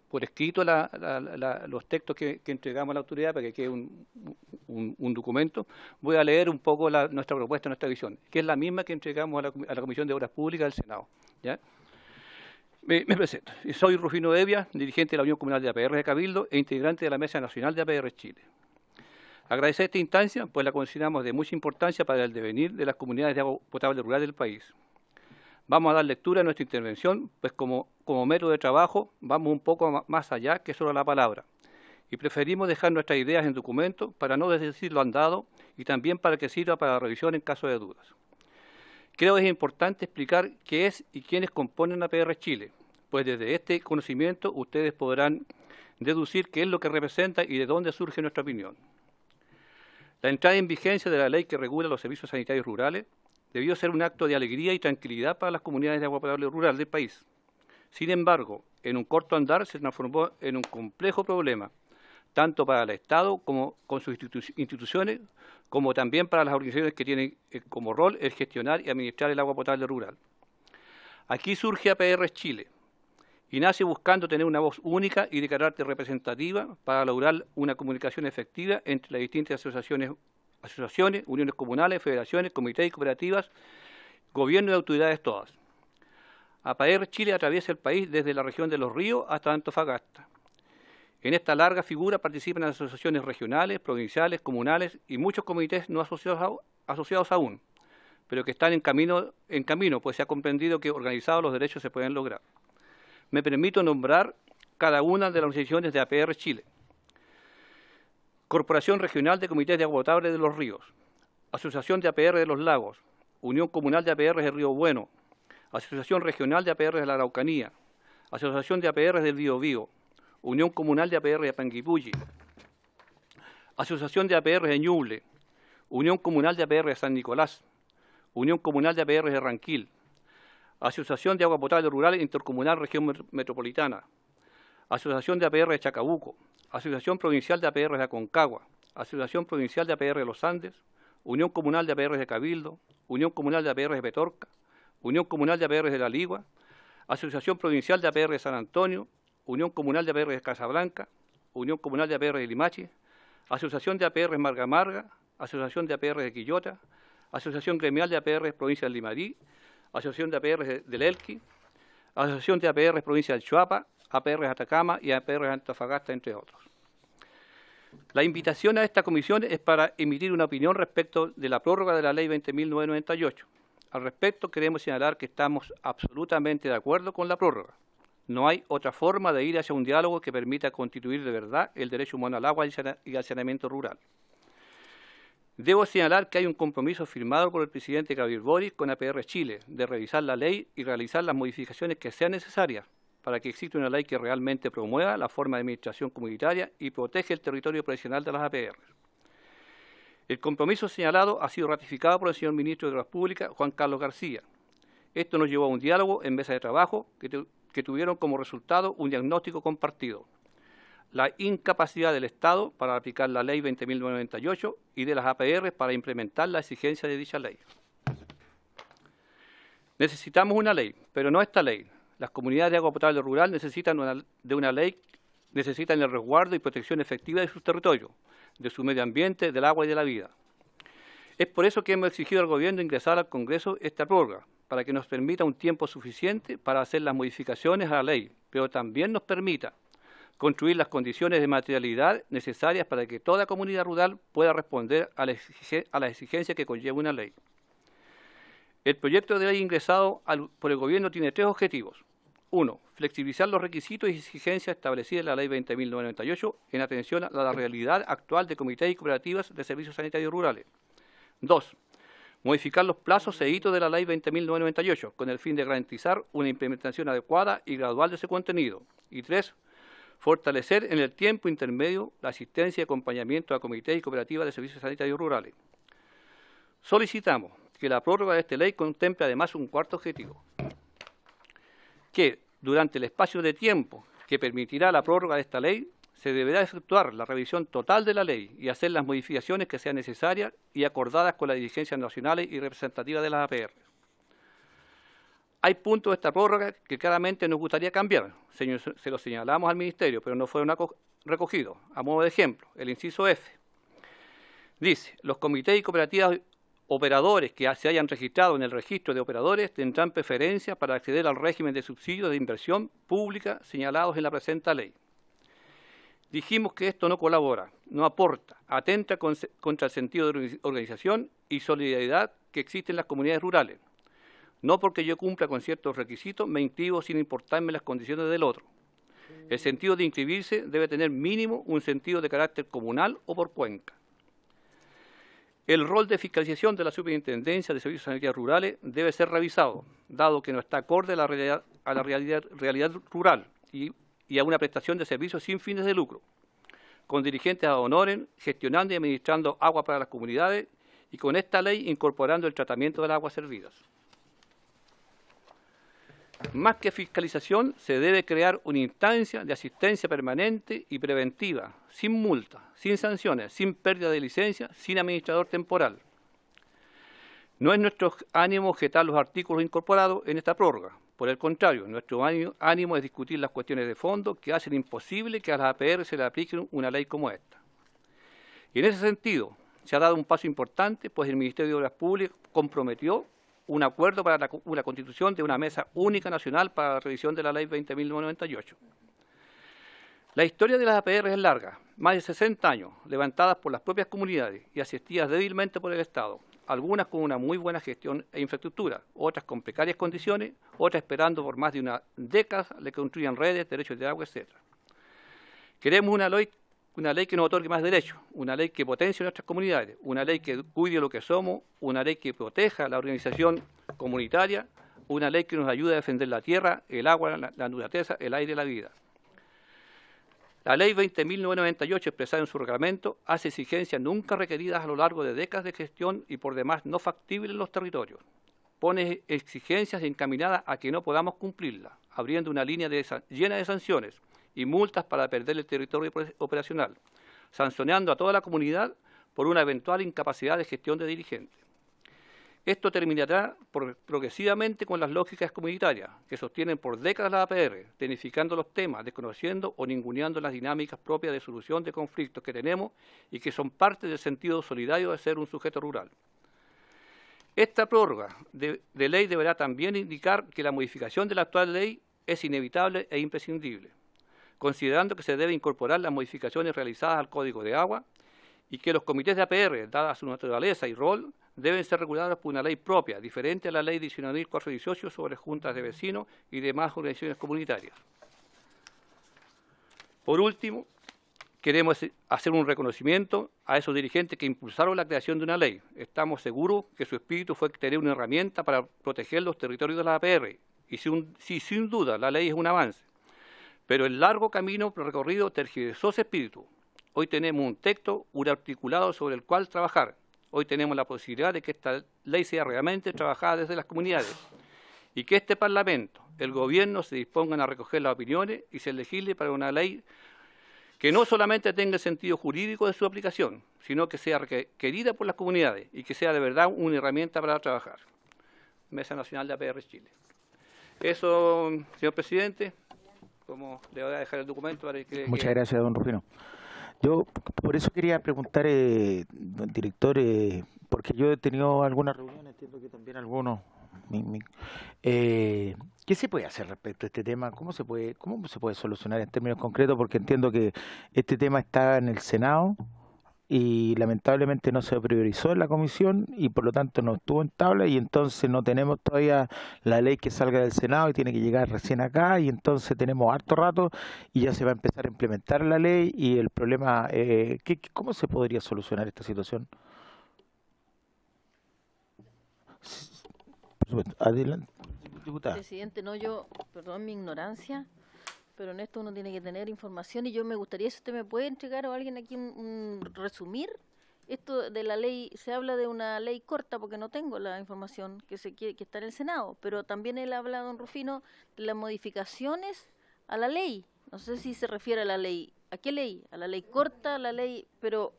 por escrito los textos que entregamos a la autoridad para que quede un documento, voy a leer un poco nuestra propuesta, nuestra visión, que es la misma que entregamos a la Comisión de Obras Públicas del Senado. ¿Ya? Me presento. Soy Rufino Evia, dirigente de la Unión Comunal de APR de Cabildo e integrante de la Mesa Nacional de APR Chile. Agradecer esta instancia, pues la consideramos de mucha importancia para el devenir de las comunidades de agua potable rural del país. Vamos a dar lectura a nuestra intervención, pues como método de trabajo vamos un poco más allá que solo la palabra. Y preferimos dejar nuestras ideas en documento para no desdecir lo andado y también para que sirva para revisión en caso de dudas. Creo que es importante explicar qué es y quiénes componen APR Chile, pues desde este conocimiento ustedes podrán deducir qué es lo que representa y de dónde surge nuestra opinión. La entrada en vigencia de la ley que regula los servicios sanitarios rurales debió ser un acto de alegría y tranquilidad para las comunidades de agua potable rural del país. Sin embargo, en un corto andar se transformó en un complejo problema, tanto para el Estado como con sus instituciones, como también para las organizaciones que tienen como rol el gestionar y administrar el agua potable rural. Aquí surge APR Chile y nace buscando tener una voz única y de carácter representativa para lograr una comunicación efectiva entre las distintas asociaciones asociaciones, uniones comunales, federaciones, comités y cooperativas, gobierno y autoridades todas. APR Chile atraviesa el país desde la región de Los Ríos hasta Antofagasta. En esta larga figura participan asociaciones regionales, provinciales, comunales y muchos comités no asociados aún, pero que están en camino, pues se ha comprendido que organizados los derechos se pueden lograr. Me permito nombrar cada una de las organizaciones de APR Chile. Corporación Regional de Comités de Agua Potable de Los Ríos, Asociación de APR de Los Lagos, Unión Comunal de APR de Río Bueno, Asociación Regional de APR de la Araucanía, Asociación de APR del Biobío, Unión Comunal de APR de Panguipulli, Asociación de APR de Ñuble, Unión Comunal de APR de San Nicolás, Unión Comunal de APR de Ranquil, Asociación de Agua Potable Rural Intercomunal Región Metropolitana, Asociación de APR de Chacabuco, Asociación Provincial de APR de Aconcagua, Asociación Provincial de APR de Los Andes, Unión Comunal de APR de Cabildo, Unión Comunal de APR de Petorca, Unión Comunal de APR de La Ligua, Asociación Provincial de APR de San Antonio, Unión Comunal de APR de Casablanca, Unión Comunal de APR de Limache, Asociación de APR de Marga Marga, Asociación de APR de Quillota, Asociación Gremial de APR Provincia de Limarí, Asociación de APR del Elqui, Asociación de APR Provincia del Chuapa, APR de Atacama y APR de Antofagasta, entre otros. La invitación a esta comisión es para emitir una opinión respecto de la prórroga de la Ley 20.998. Al respecto, queremos señalar que estamos absolutamente de acuerdo con la prórroga. No hay otra forma de ir hacia un diálogo que permita constituir de verdad el derecho humano al agua y al saneamiento rural. Debo señalar que hay un compromiso firmado por el presidente Gabriel Boric con APR Chile de revisar la ley y realizar las modificaciones que sean necesarias para que exista una ley que realmente promueva la forma de administración comunitaria y protege el territorio profesional de las APR. El compromiso señalado ha sido ratificado por el señor Ministro de Obras Públicas, Juan Carlos García. Esto nos llevó a un diálogo en mesa de trabajo que tuvieron como resultado un diagnóstico compartido: la incapacidad del Estado para aplicar la Ley 20.998 y de las APR para implementar la exigencia de dicha ley. Necesitamos una ley, pero no esta ley. Las comunidades de agua potable rural necesitan una ley, necesitan el resguardo y protección efectiva de sus territorios, de su medio ambiente, del agua y de la vida. Es por eso que hemos exigido al Gobierno ingresar al Congreso esta prórroga, para que nos permita un tiempo suficiente para hacer las modificaciones a la ley, pero también nos permita construir las condiciones de materialidad necesarias para que toda comunidad rural pueda responder a la exigencia que conlleva una ley. El proyecto de ley ingresado por el Gobierno tiene tres objetivos. 1. Flexibilizar los requisitos y exigencias establecidas en la Ley 20.998 en atención a la realidad actual de comités y cooperativas de servicios sanitarios rurales. 2. Modificar los plazos e hitos de la Ley 20.998 con el fin de garantizar una implementación adecuada y gradual de ese contenido. Y 3. Fortalecer en el tiempo intermedio la asistencia y acompañamiento a comités y cooperativas de servicios sanitarios rurales. Solicitamos que la prórroga de esta ley contemple además un cuarto objetivo: que durante el espacio de tiempo que permitirá la prórroga de esta ley, se deberá efectuar la revisión total de la ley y hacer las modificaciones que sean necesarias y acordadas con las dirigencias nacionales y representativas de las APR. Hay puntos de esta prórroga que claramente nos gustaría cambiar. Se lo señalamos al Ministerio, pero no fueron recogidos. A modo de ejemplo, el inciso F dice: los comités y cooperativas operadores que se hayan registrado en el registro de operadores tendrán preferencia para acceder al régimen de subsidios de inversión pública señalados en la presente ley. Dijimos que esto no colabora, no aporta, atenta contra el sentido de organización y solidaridad que existe en las comunidades rurales. No porque yo cumpla con ciertos requisitos me inscribo sin importarme las condiciones del otro. El sentido de inscribirse debe tener mínimo un sentido de carácter comunal o por cuenca. El rol de fiscalización de la Superintendencia de Servicios Sanitarios Rurales debe ser revisado, dado que no está acorde a la realidad rural y a una prestación de servicios sin fines de lucro, con dirigentes ad honorem, gestionando y administrando agua para las comunidades y con esta ley incorporando el tratamiento de las aguas servidas. Más que fiscalización, se debe crear una instancia de asistencia permanente y preventiva, sin multa, sin sanciones, sin pérdida de licencia, sin administrador temporal. No es nuestro ánimo objetar los artículos incorporados en esta prórroga. Por el contrario, nuestro ánimo es discutir las cuestiones de fondo que hacen imposible que a las APR se le aplique una ley como esta. Y en ese sentido, se ha dado un paso importante, pues el Ministerio de Obras Públicas comprometió un acuerdo para la constitución de una mesa única nacional para la revisión de la Ley 20.998. La historia de las APR es larga, más de 60 años, levantadas por las propias comunidades y asistidas débilmente por el Estado, algunas con una muy buena gestión e infraestructura, otras con precarias condiciones, otras esperando por más de una década le construyan redes, derechos de agua, etc. Queremos una ley que nos otorgue más derechos, una ley que potencie nuestras comunidades, una ley que cuide lo que somos, una ley que proteja la organización comunitaria, una ley que nos ayude a defender la tierra, el agua, la naturaleza, el aire y la vida. La Ley 20.998, expresada en su reglamento, hace exigencias nunca requeridas a lo largo de décadas de gestión y por demás no factibles en los territorios. Pone exigencias encaminadas a que no podamos cumplirlas, abriendo una línea llena de sanciones y multas para perder el territorio operacional, sancionando a toda la comunidad por una eventual incapacidad de gestión de dirigentes. Esto terminará progresivamente con las lógicas comunitarias, que sostienen por décadas la APR, tecnificando los temas, desconociendo o ninguneando las dinámicas propias de solución de conflictos que tenemos y que son parte del sentido solidario de ser un sujeto rural. Esta prórroga de ley deberá también indicar que la modificación de la actual ley es inevitable e imprescindible, considerando que se debe incorporar las modificaciones realizadas al Código de Agua y que los comités de APR, dada su naturaleza y rol, deben ser regulados por una ley propia, diferente a la Ley 19.418 sobre juntas de vecinos y demás organizaciones comunitarias. Por último, queremos hacer un reconocimiento a esos dirigentes que impulsaron la creación de una ley. Estamos seguros que su espíritu fue tener una herramienta para proteger los territorios de la APR, y sin duda la ley es un avance. Pero el largo camino recorrido tergiversó ese espíritu. Hoy tenemos un texto, un articulado sobre el cual trabajar. Hoy tenemos la posibilidad de que esta ley sea realmente trabajada desde las comunidades y que este Parlamento, el Gobierno, se dispongan a recoger las opiniones y se legisle para una ley que no solamente tenga el sentido jurídico de su aplicación, sino que sea requerida por las comunidades y que sea de verdad una herramienta para trabajar. Mesa Nacional de APR Chile. Eso, señor presidente, como le voy a dejar el documento para que... Muchas gracias, don Rufino. Yo por eso quería preguntar, don director, porque yo he tenido algunas reuniones, entiendo que también algunos. ¿Qué se puede hacer respecto a este tema? ¿Cómo se puede solucionar en términos concretos? Porque entiendo que este tema está en el Senado y lamentablemente no se priorizó en la comisión y por lo tanto no estuvo en tabla, y entonces no tenemos todavía la ley que salga del Senado y tiene que llegar recién acá, y entonces tenemos harto rato y ya se va a empezar a implementar la ley, y el problema, ¿cómo se podría solucionar esta situación? Por supuesto. Adelante, diputada. Presidente, perdón mi ignorancia, pero en esto uno tiene que tener información, y yo me gustaría, si usted me puede entregar o alguien aquí resumir esto de la ley. Se habla de una ley corta porque no tengo la información que está en el Senado, pero también él habla, don Rufino, de las modificaciones a la ley. No sé si se refiere a la ley. ¿A qué ley? A la ley corta, a la ley, pero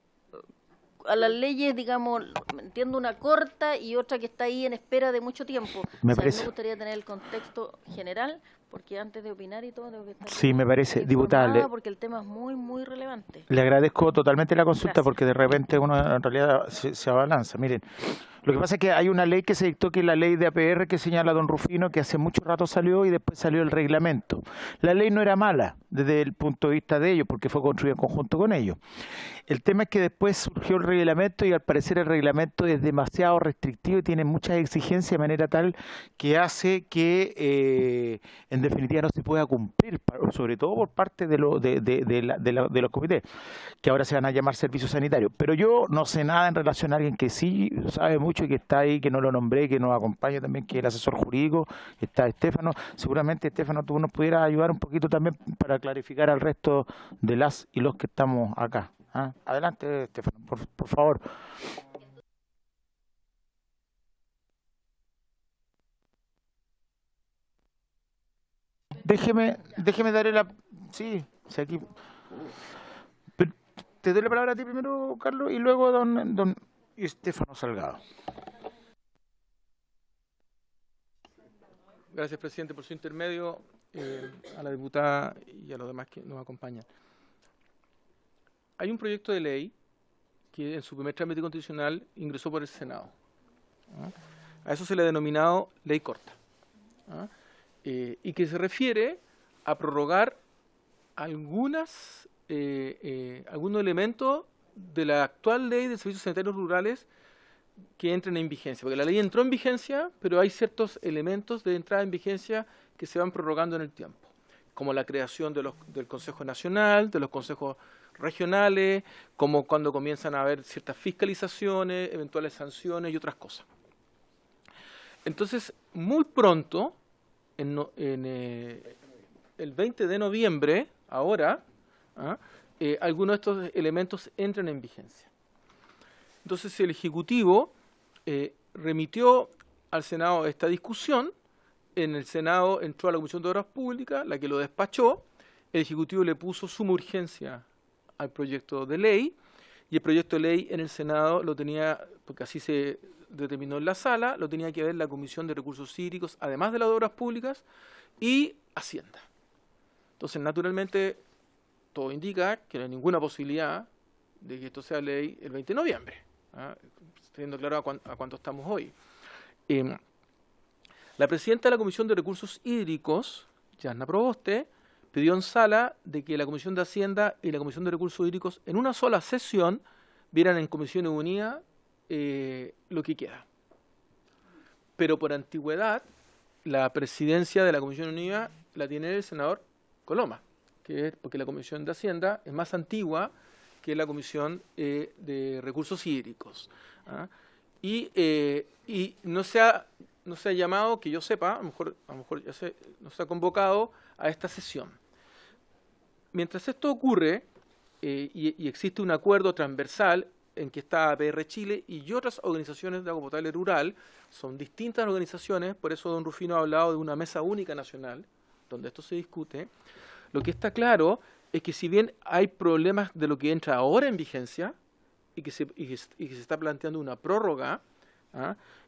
a las leyes, digamos, entiendo una corta y otra que está ahí en espera de mucho tiempo. Me gustaría tener el contexto general, porque antes de opinar y todo tengo que estar... Sí, me parece, diputada. Porque el tema es muy, muy relevante. Le agradezco totalmente la consulta. Gracias. Porque de repente uno en realidad se abalanza. Miren, lo que pasa es que hay una ley que se dictó, que es la ley de APR, que señala don Rufino, que hace mucho rato salió y después salió el reglamento. La ley no era mala desde el punto de vista de ellos, porque fue construida en conjunto con ellos. El tema es que después surgió el reglamento, y al parecer el reglamento es demasiado restrictivo y tiene muchas exigencias de manera tal que hace que en definitiva no se pueda cumplir, sobre todo por parte de los comités, que ahora se van a llamar servicios sanitarios. Pero yo no sé nada en relación a alguien que sí sabe mucho y que está ahí, que no lo nombré, que nos acompaña también, que es el asesor jurídico, está Estefano. Seguramente, Estefano, tú nos pudieras ayudar un poquito también para clarificar al resto de las y los que estamos acá. ¿Ah? Adelante, Estefano, por favor. Déjeme darle la... Sí, aquí... Pero te doy la palabra a ti primero, Carlos, y luego don Estefano Salgado. Gracias, presidente, por su intermedio, a la diputada y a los demás que nos acompañan. Hay un proyecto de ley que en su primer trámite constitucional ingresó por el Senado. A eso se le ha denominado ley corta. Y que se refiere a prorrogar algunos elementos de la actual ley de servicios sanitarios rurales que entren en vigencia. Porque la ley entró en vigencia, pero hay ciertos elementos de entrada en vigencia que se van prorrogando en el tiempo, como la creación del Consejo Nacional, de los consejos regionales, como cuando comienzan a haber ciertas fiscalizaciones, eventuales sanciones y otras cosas. Entonces, muy pronto, el 20 de noviembre, ahora, algunos de estos elementos entran en vigencia. Entonces, el Ejecutivo remitió al Senado esta discusión. En el Senado entró a la Comisión de Obras Públicas, la que lo despachó. El Ejecutivo le puso suma urgencia al proyecto de ley, y el proyecto de ley en el Senado lo tenía, porque así se determinó en la sala, lo tenía que ver la Comisión de Recursos Hídricos, además de la de Obras Públicas, y Hacienda. Entonces, naturalmente, todo indica que no hay ninguna posibilidad de que esto sea ley el 20 de noviembre, teniendo claro a cuánto estamos hoy. La presidenta de la Comisión de Recursos Hídricos, Yasna Proboste, pidió en sala de que la Comisión de Hacienda y la Comisión de Recursos Hídricos en una sola sesión vieran en comisiones unidas lo que queda. Pero por antigüedad, la presidencia de la Comisión Unida la tiene el senador Coloma, que es porque la Comisión de Hacienda es más antigua que la Comisión de Recursos Hídricos. Y no se ha llamado, que yo sepa, a lo mejor ya no se ha convocado a esta sesión. Mientras esto ocurre, y existe un acuerdo transversal en que está APR Chile y otras organizaciones de agua potable rural, son distintas organizaciones, por eso don Rufino ha hablado de una mesa única nacional, donde esto se discute. Lo que está claro es que si bien hay problemas de lo que entra ahora en vigencia, y que se está planteando una prórroga,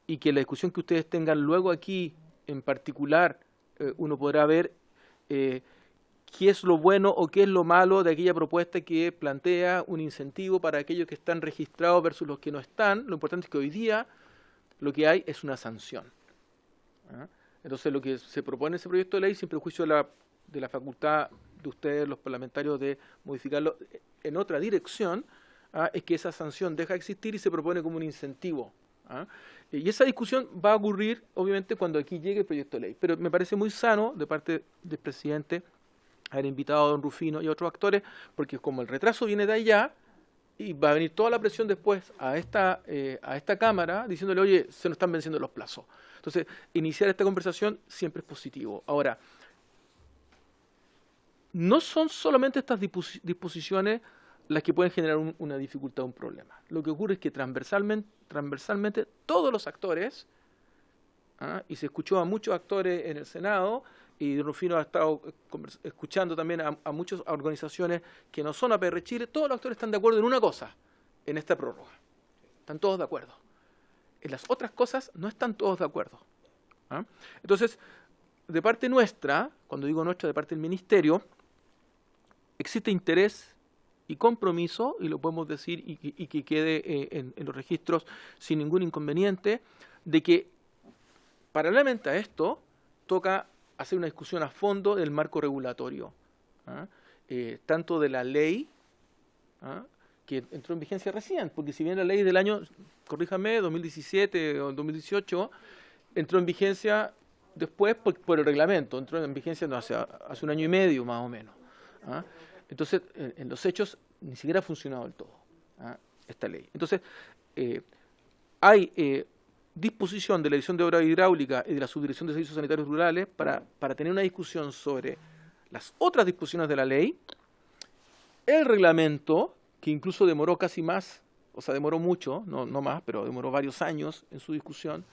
y que la discusión que ustedes tengan luego aquí, en particular, uno podrá ver qué es lo bueno o qué es lo malo de aquella propuesta que plantea un incentivo para aquellos que están registrados versus los que no están. Lo importante es que hoy día lo que hay es una sanción. Entonces, lo que se propone en ese proyecto de ley, sin perjuicio de la facultad de ustedes, los parlamentarios, de modificarlo en otra dirección, es que esa sanción deja de existir y se propone como un incentivo. Y esa discusión va a ocurrir, obviamente, cuando aquí llegue el proyecto de ley. Pero me parece muy sano, de parte del presidente, haber invitado a don Rufino y a otros actores, porque como el retraso viene de allá, y va a venir toda la presión después a esta Cámara, diciéndole, oye, se nos están venciendo los plazos. Entonces, iniciar esta conversación siempre es positivo. Ahora, no son solamente estas disposiciones las que pueden generar una dificultad o un problema. Lo que ocurre es que transversalmente todos los actores, y se escuchó a muchos actores en el Senado, y don Rufino ha estado escuchando también a muchas organizaciones que no son APR Chile, todos los actores están de acuerdo en una cosa, en esta prórroga. Están todos de acuerdo. En las otras cosas no están todos de acuerdo. Entonces, de parte nuestra, cuando digo nuestra, de parte del Ministerio, existe interés y compromiso, y lo podemos decir y que quede en los registros sin ningún inconveniente, de que paralelamente a esto toca hacer una discusión a fondo del marco regulatorio, tanto de la ley, que entró en vigencia recién, porque si bien la ley del año, corríjame, 2017 o 2018, entró en vigencia después por el reglamento, entró en vigencia hace un año y medio más o menos. Entonces, en los hechos, ni siquiera ha funcionado del todo esta ley. Entonces, hay disposición de la Dirección de Obras Hidráulicas y de la Subdirección de Servicios Sanitarios Rurales para tener una discusión sobre las otras disposiciones de la ley, el reglamento, que incluso demoró casi más, o sea, demoró mucho, no más, pero demoró varios años en su discusión,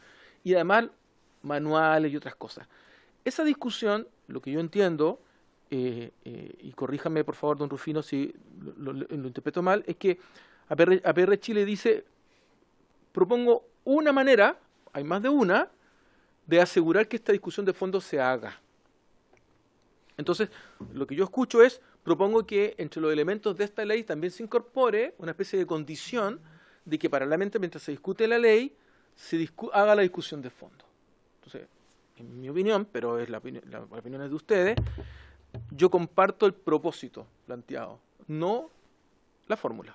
y además manuales y otras cosas. Esa discusión, lo que yo entiendo, y corríjame por favor don Rufino si lo interpreto mal, es que APR Chile dice, propongo una manera, hay más de una, de asegurar que esta discusión de fondo se haga. Entonces, lo que yo escucho es, propongo que entre los elementos de esta ley también se incorpore una especie de condición de que paralelamente, mientras se discute la ley, se haga la discusión de fondo. Entonces, en mi opinión, pero es las opiniones de ustedes, yo comparto el propósito planteado, no la fórmula.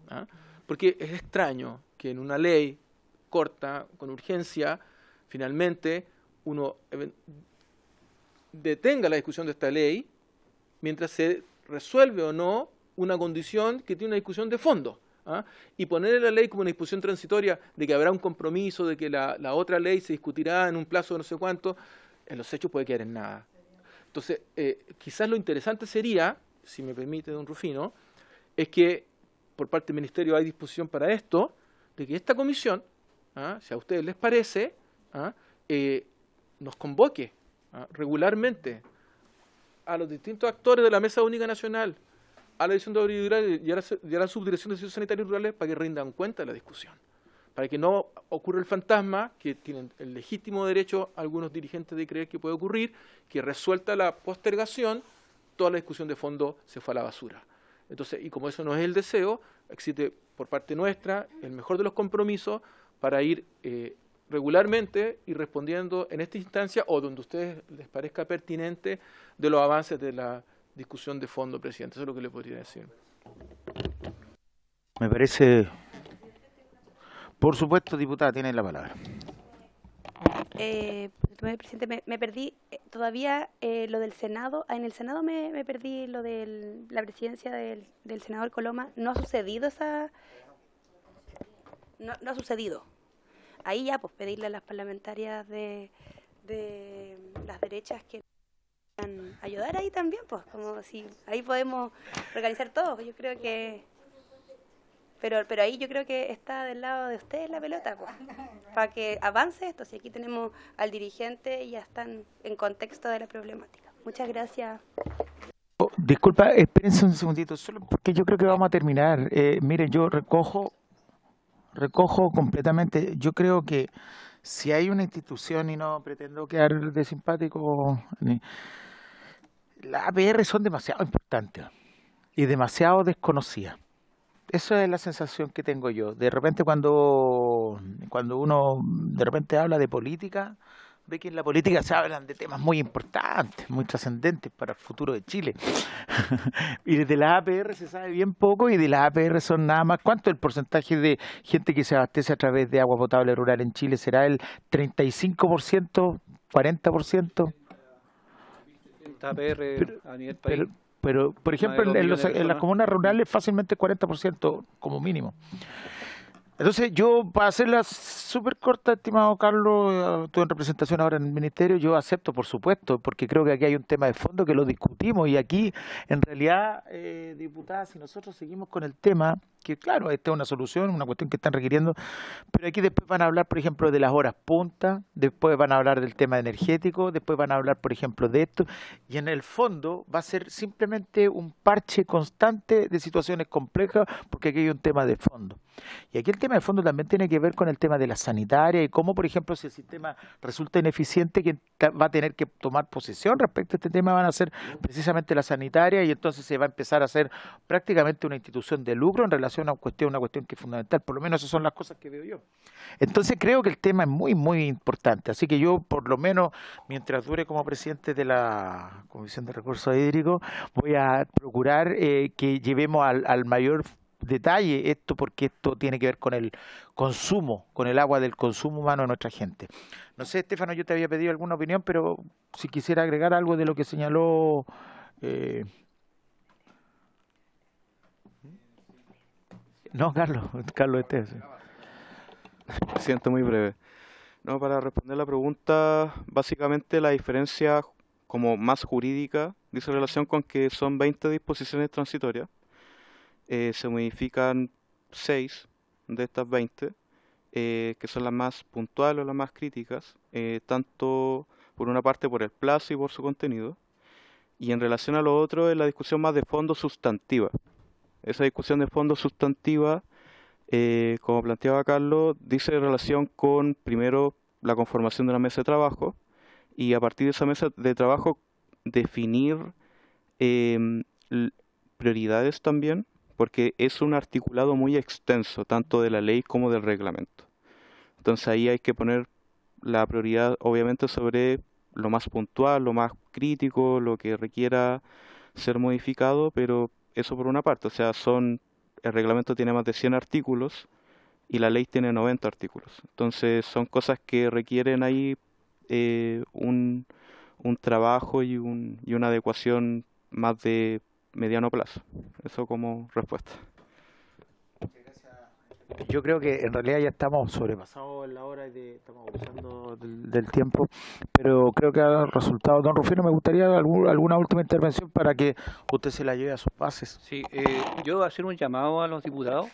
¿Ah? Porque es extraño que en una ley corta, con urgencia, finalmente uno detenga la discusión de esta ley mientras se resuelve o no una condición que tiene una discusión de fondo. ¿Ah? Y poner en la ley como una discusión transitoria de que habrá un compromiso, de que la otra ley se discutirá en un plazo de no sé cuánto, en los hechos puede quedar en nada. Entonces, quizás lo interesante sería, si me permite, don Rufino, es que por parte del Ministerio hay disposición para esto, de que esta comisión, si a ustedes les parece, nos convoque regularmente a los distintos actores de la Mesa Única Nacional, a la Dirección de Obras Rurales y a la Subdirección de Servicios Sanitarios Rurales para que rindan cuenta de la discusión, para que no ocurra el fantasma, que tienen el legítimo derecho algunos dirigentes de creer que puede ocurrir, que resuelta la postergación, toda la discusión de fondo se fue a la basura. Entonces, y como eso no es el deseo, existe por parte nuestra el mejor de los compromisos para ir regularmente y respondiendo en esta instancia o donde a ustedes les parezca pertinente de los avances de la discusión de fondo, presidente. Eso es lo que le podría decir. Me parece... Por supuesto, diputada, tiene la palabra. Presidente, me perdí todavía lo del Senado. En el Senado me perdí lo de la presidencia del senador Coloma. ¿No ha sucedido esa...? No ha sucedido. Ahí ya, pues, pedirle a las parlamentarias de las derechas que puedan ayudar ahí también, pues, como si ahí podemos organizar todo. Yo creo que... Pero ahí yo creo que está del lado de ustedes la pelota, pues, para que avance esto. Si aquí tenemos al dirigente y ya están en contexto de la problemática. Muchas gracias. Oh, disculpa, espérense un segundito, solo porque yo creo que vamos a terminar. Miren, yo recojo completamente. Yo creo que si hay una institución, y no pretendo quedar de simpático, las APR son demasiado importantes y demasiado desconocidas. Esa es la sensación que tengo yo. De repente cuando uno de repente habla de política, ve que en la política se hablan de temas muy importantes, muy trascendentes para el futuro de Chile. Y de la APR se sabe bien poco, y de las APR son nada más. ¿Cuánto es el porcentaje de gente que se abastece a través de agua potable rural en Chile? ¿Será el 35%, 40%? APR a nivel país. Pero, por ejemplo, en las comunas rurales fácilmente 40% como mínimo. Entonces, yo, para hacerla súper corta, estimado Carlos, tú en representación ahora en el Ministerio, yo acepto, por supuesto, porque creo que aquí hay un tema de fondo que lo discutimos, y aquí, en realidad, diputada, si nosotros seguimos con el tema, que claro, esta es una solución, una cuestión que están requiriendo, pero aquí después van a hablar, por ejemplo, de las horas punta, después van a hablar del tema energético, después van a hablar, por ejemplo, de esto, y en el fondo va a ser simplemente un parche constante de situaciones complejas, porque aquí hay un tema de fondo. Y aquí el tema de fondo también tiene que ver con el tema de la sanitaria y cómo, por ejemplo, si el sistema resulta ineficiente, quien va a tener que tomar posesión respecto a este tema van a ser precisamente la sanitaria, y entonces se va a empezar a hacer prácticamente una institución de lucro en relación a una cuestión que es fundamental. Por lo menos esas son las cosas que veo yo. Entonces creo que el tema es muy, muy importante. Así que yo, por lo menos, mientras dure como presidente de la Comisión de Recursos Hídricos, voy a procurar que llevemos al mayor detalle esto, porque esto tiene que ver con el consumo, con el agua del consumo humano de nuestra gente. No sé, Estefano, yo te había pedido alguna opinión, pero si quisiera agregar algo de lo que señaló... No, Carlos Esteban. Presidente, muy breve. No, para responder la pregunta, básicamente la diferencia como más jurídica dice relación con que son 20 disposiciones transitorias. Se modifican 6 de estas 20, que son las más puntuales o las más críticas, tanto por una parte por el plazo y por su contenido, y en relación a lo otro es la discusión más de fondo sustantiva. Esa discusión de fondo sustantiva, como planteaba Carlos, dice relación con, primero, la conformación de una mesa de trabajo, y a partir de esa mesa de trabajo definir prioridades también, porque es un articulado muy extenso, tanto de la ley como del reglamento. Entonces ahí hay que poner la prioridad obviamente sobre lo más puntual, lo más crítico, lo que requiera ser modificado, pero eso por una parte, o sea, el reglamento tiene más de 100 artículos y la ley tiene 90 artículos. Entonces son cosas que requieren ahí un trabajo y una adecuación más de mediano plazo. Eso como respuesta. Yo creo que en realidad ya estamos sobrepasados en la hora y estamos abusando del tiempo, pero creo que ha resultado. Don Rufino, me gustaría alguna última intervención para que usted se la lleve a sus bases. Sí, yo voy a hacer un llamado a los diputados.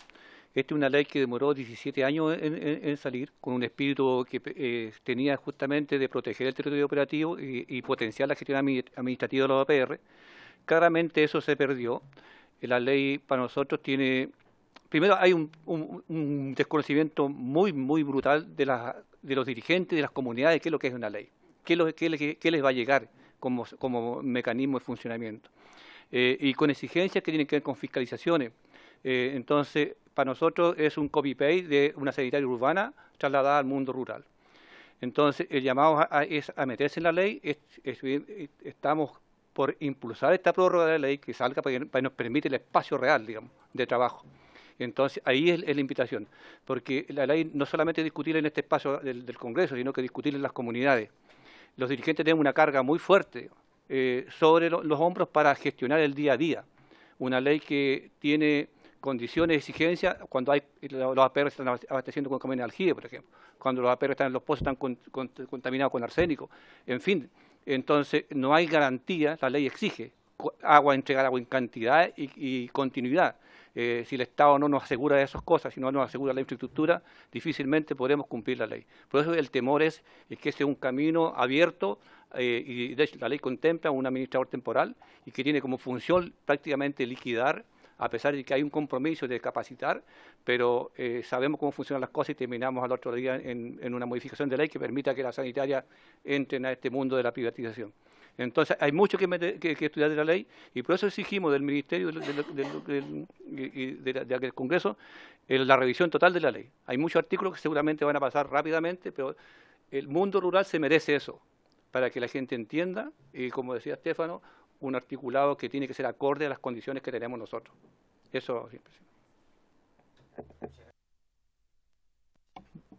Esta es una ley que demoró 17 años en salir, con un espíritu que tenía justamente de proteger el territorio operativo y potenciar la gestión administrativa de los APR. Claramente eso se perdió. La ley para nosotros tiene... Primero hay un desconocimiento muy brutal de los dirigentes, de las comunidades, qué es lo que es una ley, qué les va a llegar como mecanismo de funcionamiento. Y con exigencias que tienen que ver con fiscalizaciones. Entonces, para nosotros es un copy-paste de una sanitaria urbana trasladada al mundo rural. Entonces, el llamado es a meterse en la ley. Estamos por impulsar esta prórroga de la ley que salga para que nos permite el espacio real, digamos, de trabajo. Entonces, ahí es la invitación, porque la ley no solamente es discutir en este espacio del Congreso, sino que discutir en las comunidades. Los dirigentes tienen una carga muy fuerte sobre los hombros para gestionar el día a día. Una ley que tiene condiciones de exigencia cuando los APR están abasteciendo con camiones de aljibe, por ejemplo, cuando los APR están en los pozos están contaminados con arsénico, en fin. Entonces, no hay garantía, la ley exige entregar agua en cantidad y continuidad. Si el Estado no nos asegura esas cosas, si no nos asegura la infraestructura, difícilmente podremos cumplir la ley. Por eso el temor es que sea un camino abierto y de hecho la ley contempla un administrador temporal y que tiene como función prácticamente liquidar, a pesar de que hay un compromiso de capacitar, pero sabemos cómo funcionan las cosas y terminamos al otro día en una modificación de ley que permita que las sanitarias entren a este mundo de la privatización. Entonces, hay mucho que estudiar de la ley y por eso exigimos del Ministerio y del Congreso la revisión total de la ley. Hay muchos artículos que seguramente van a pasar rápidamente, pero el mundo rural se merece eso, para que la gente entienda, y como decía Estefano, un articulado que tiene que ser acorde a las condiciones que tenemos nosotros. Eso siempre.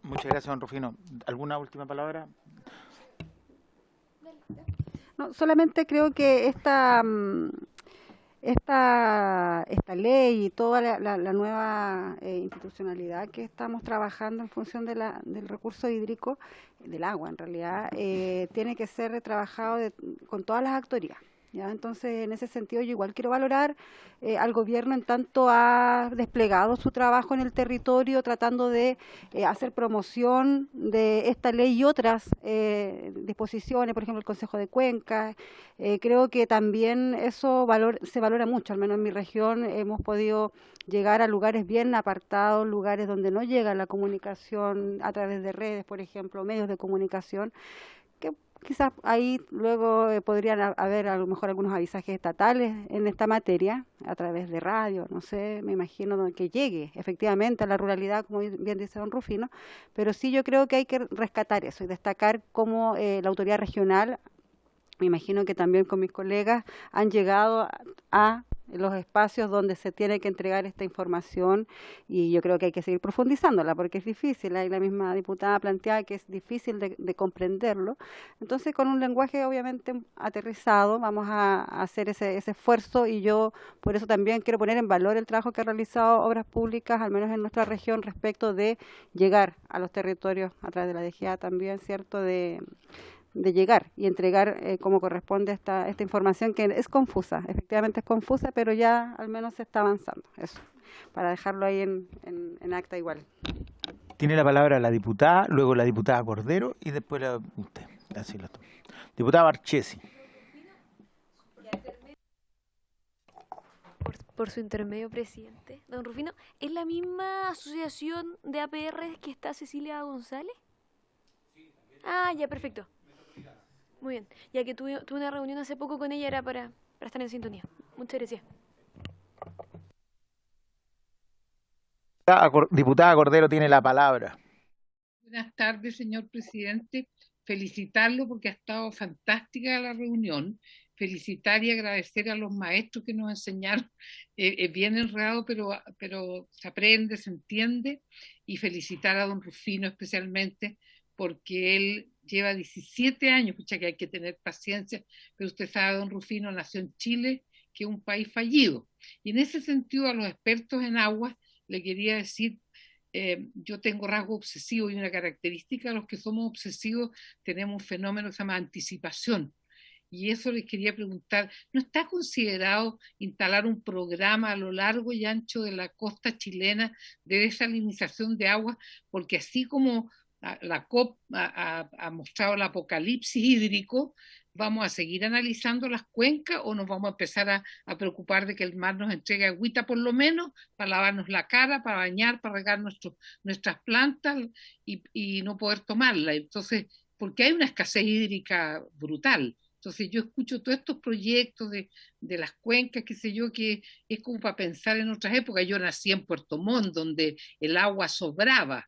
Muchas gracias, don Rufino. ¿Alguna última palabra? No, solamente creo que esta ley y toda la nueva institucionalidad que estamos trabajando en función del recurso hídrico, del agua en realidad, tiene que ser trabajado con todas las actorías. ¿Ya? Entonces, en ese sentido, yo igual quiero valorar al gobierno en tanto ha desplegado su trabajo en el territorio, tratando de hacer promoción de esta ley y otras disposiciones, por ejemplo, el Consejo de Cuenca. Creo que también eso se valora mucho, al menos en mi región hemos podido llegar a lugares bien apartados, lugares donde no llega la comunicación a través de redes, por ejemplo, medios de comunicación, que quizás ahí luego podrían haber a lo mejor algunos avisajes estatales en esta materia, a través de radio, no sé, me imagino que llegue efectivamente a la ruralidad, como bien dice don Rufino, pero sí yo creo que hay que rescatar eso y destacar cómo la autoridad regional, me imagino que también con mis colegas, han llegado a los espacios donde se tiene que entregar esta información y yo creo que hay que seguir profundizándola porque es difícil, hay la misma diputada planteada que es difícil de comprenderlo, entonces con un lenguaje obviamente aterrizado vamos a hacer ese esfuerzo y yo por eso también quiero poner en valor el trabajo que ha realizado Obras Públicas, al menos en nuestra región, respecto de llegar a los territorios a través de la DGA también, ¿cierto?, de llegar y entregar como corresponde esta información que es confusa, efectivamente es confusa, pero ya al menos se está avanzando, eso, para dejarlo ahí en acta igual. Tiene la palabra la diputada, luego la diputada Cordero y después usted. Así lo tomo. Diputada Marchesi. Por su intermedio, presidente. Don Rufino, ¿es la misma asociación de APR que está Cecilia González? Ah, ya, perfecto. Muy bien, ya que tuve una reunión hace poco con ella, era para estar en sintonía. Muchas gracias. Diputada Cordero tiene la palabra. Buenas tardes, señor presidente. Felicitarlo porque ha estado fantástica la reunión. Felicitar y agradecer a los maestros que nos enseñaron. Es bien enredado, pero se aprende, se entiende. Y felicitar a don Rufino especialmente porque él lleva 17 años, pucha que hay que tener paciencia, pero usted sabe, don Rufino nació en Chile, que es un país fallido. Y en ese sentido, a los expertos en agua le quería decir, yo tengo rasgo obsesivo y una característica, los que somos obsesivos tenemos un fenómeno que se llama anticipación. Y eso les quería preguntar, ¿no está considerado instalar un programa a lo largo y ancho de la costa chilena de desalinización de agua? Porque así como la COP ha mostrado el apocalipsis hídrico, ¿vamos a seguir analizando las cuencas o nos vamos a empezar a preocupar de que el mar nos entregue agüita por lo menos para lavarnos la cara, para bañar, para regar nuestras plantas y no poder tomarla? Entonces, porque hay una escasez hídrica brutal. Entonces yo escucho todos estos proyectos de las cuencas, qué sé yo, que es como para pensar en otras épocas. Yo nací en Puerto Montt, donde el agua sobraba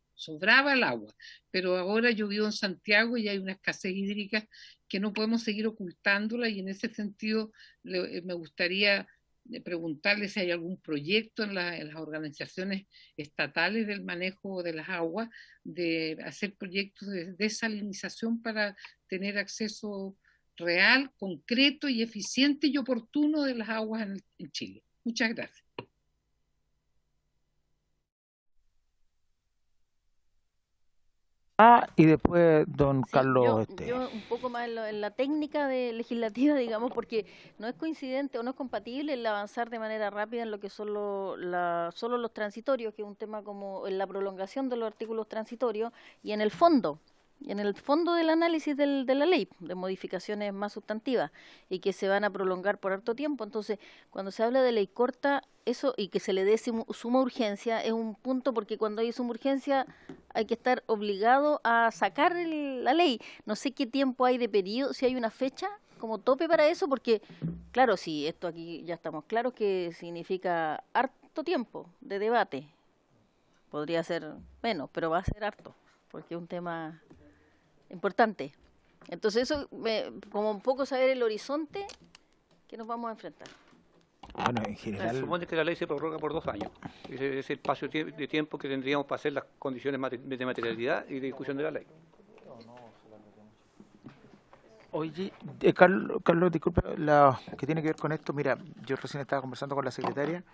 el agua, pero ahora yo vivo en Santiago y hay una escasez hídrica que no podemos seguir ocultándola, y en ese sentido me gustaría preguntarle si hay algún proyecto en las organizaciones estatales del manejo de las aguas, de hacer proyectos de desalinización para tener acceso real, concreto y eficiente y oportuno de las aguas en Chile. Muchas gracias. Y después don Carlos. Yo un poco más en la técnica legislativa, digamos, porque no es coincidente o no es compatible el avanzar de manera rápida en lo que son solo los transitorios, que es un tema como en la prolongación de los artículos transitorios, y en el fondo del análisis de la ley, de modificaciones más sustantivas, y que se van a prolongar por harto tiempo. Entonces, cuando se habla de ley corta, eso, y que se le dé suma urgencia, es un punto, porque cuando hay suma urgencia hay que estar obligado a sacar la ley. No sé qué tiempo hay de periodo, si hay una fecha como tope para eso, porque, claro, sí, esto aquí ya estamos claros que significa harto tiempo de debate. Podría ser menos, pero va a ser harto, porque es un tema importante. Entonces eso, como un poco saber el horizonte que nos vamos a enfrentar. Bueno, en general, se supone que la ley se prorroga por 2 años. Ese es el espacio de tiempo que tendríamos para hacer las condiciones de materialidad y de discusión de la ley. Oye, Carlos, disculpa, que tiene que ver con esto. Mira, yo recién estaba conversando con la secretaria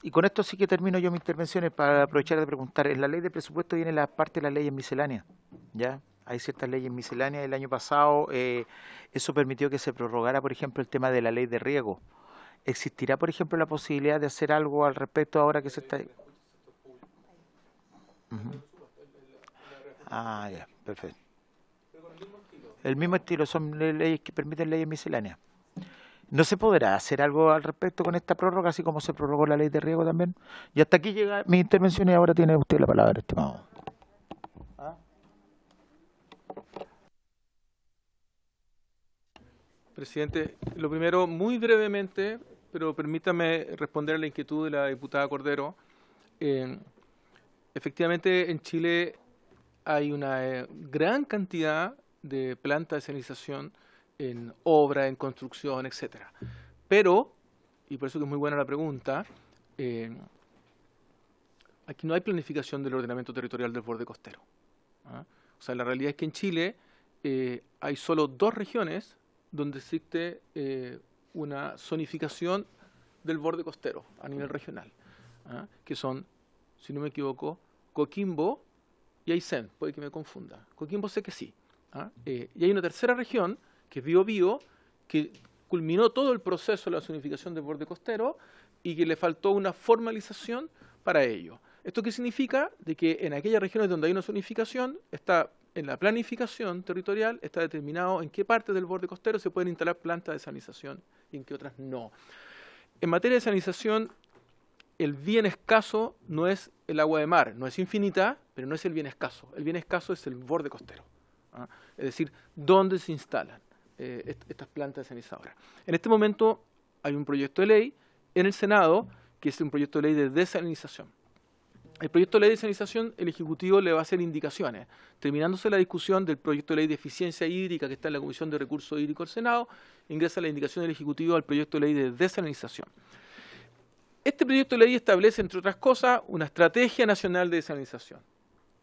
y con esto sí que termino yo mis intervenciones para aprovechar de preguntar. En la ley de presupuesto viene la parte de las leyes misceláneas, ¿ya? Hay ciertas leyes misceláneas. El año pasado eso permitió que se prorrogara, por ejemplo, el tema de la ley de riego. ¿Existirá, por ejemplo, la posibilidad de hacer algo al respecto ahora que se está...? Ya, perfecto. El mismo estilo, son leyes que permiten leyes misceláneas. ¿No se podrá hacer algo al respecto con esta prórroga, así como se prorrogó la ley de riego también? Y hasta aquí llega mi intervención y ahora tiene usted la palabra, estimado. Presidente, lo primero, muy brevemente, pero permítame responder a la inquietud de la diputada Cordero. Efectivamente, en Chile hay una gran cantidad de plantas de desalinización en obra, en construcción, etcétera. Pero, y por eso que es muy buena la pregunta, aquí no hay planificación del ordenamiento territorial del borde costero. O sea, la realidad es que en Chile hay solo 2 regiones donde existe una zonificación del borde costero a nivel regional, que son, si no me equivoco, Coquimbo y Aysén, puede que me confunda. Coquimbo sé que sí. Y hay una tercera región, que es Biobío, que culminó todo el proceso de la zonificación del borde costero y que le faltó una formalización para ello. ¿Esto qué significa? De que en aquellas regiones donde hay una zonificación, está en la planificación territorial, está determinado en qué parte del borde costero se pueden instalar plantas de desalinización y en qué otras no. En materia de desalinización, el bien escaso no es el agua de mar, no es infinita, pero no es el bien escaso. El bien escaso es el borde costero. Es decir, dónde se instalan. estas plantas desalizadoras. En este momento hay un proyecto de ley en el Senado que es un proyecto de ley de desalinización. El proyecto de ley de desalinización, el Ejecutivo le va a hacer indicaciones. Terminándose la discusión del proyecto de ley de eficiencia hídrica que está en la Comisión de Recursos Hídricos del Senado, ingresa la indicación del Ejecutivo al proyecto de ley de desalinización. Este proyecto de ley establece, entre otras cosas, una estrategia nacional de desalinización,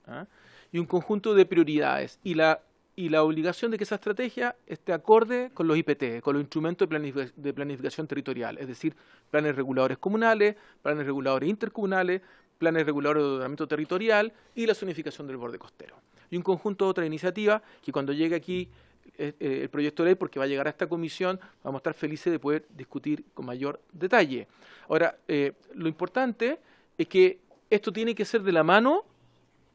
¿ah? Y un conjunto de prioridades. Y la obligación de que esa estrategia esté acorde con los IPT, con los instrumentos de planificación territorial, es decir, planes reguladores comunales, planes reguladores intercomunales, planes reguladores de ordenamiento territorial y la zonificación del borde costero. Y un conjunto de otras iniciativas que cuando llegue aquí el proyecto de ley, porque va a llegar a esta comisión, vamos a estar felices de poder discutir con mayor detalle. Ahora, lo importante es que esto tiene que ser de la mano.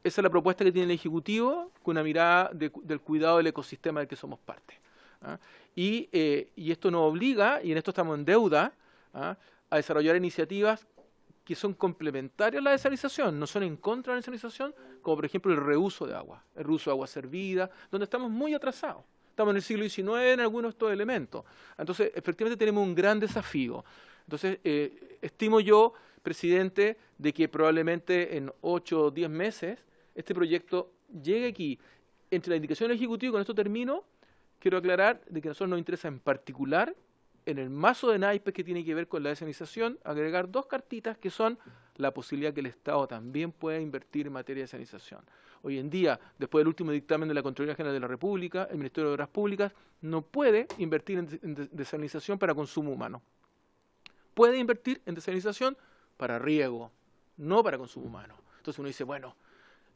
Esa es la propuesta que tiene el Ejecutivo, con una mirada del cuidado del ecosistema del que somos parte, ¿ah? Y esto nos obliga, y en esto estamos en deuda, ¿ah?, a desarrollar iniciativas que son complementarias a la desalinización, no son en contra de la desalinización, como por ejemplo el reuso de agua, el reuso de agua servida, donde estamos muy atrasados. Estamos en el siglo XIX en algunos de estos elementos. Entonces, efectivamente tenemos un gran desafío. Entonces, estimo yo, presidente, de que probablemente en 8 o 10 meses este proyecto llegue aquí. Entre la indicación del Ejecutivo, con esto termino, quiero aclarar de que a nosotros nos interesa en particular, en el mazo de naipes que tiene que ver con la desalinización, agregar 2 cartitas que son la posibilidad que el Estado también pueda invertir en materia de desalinización. Hoy en día, después del último dictamen de la Contraloría General de la República, el Ministerio de Obras Públicas no puede invertir en desalinización para consumo humano. Puede invertir en desalinización para riego, no para consumo humano. Entonces uno dice, bueno,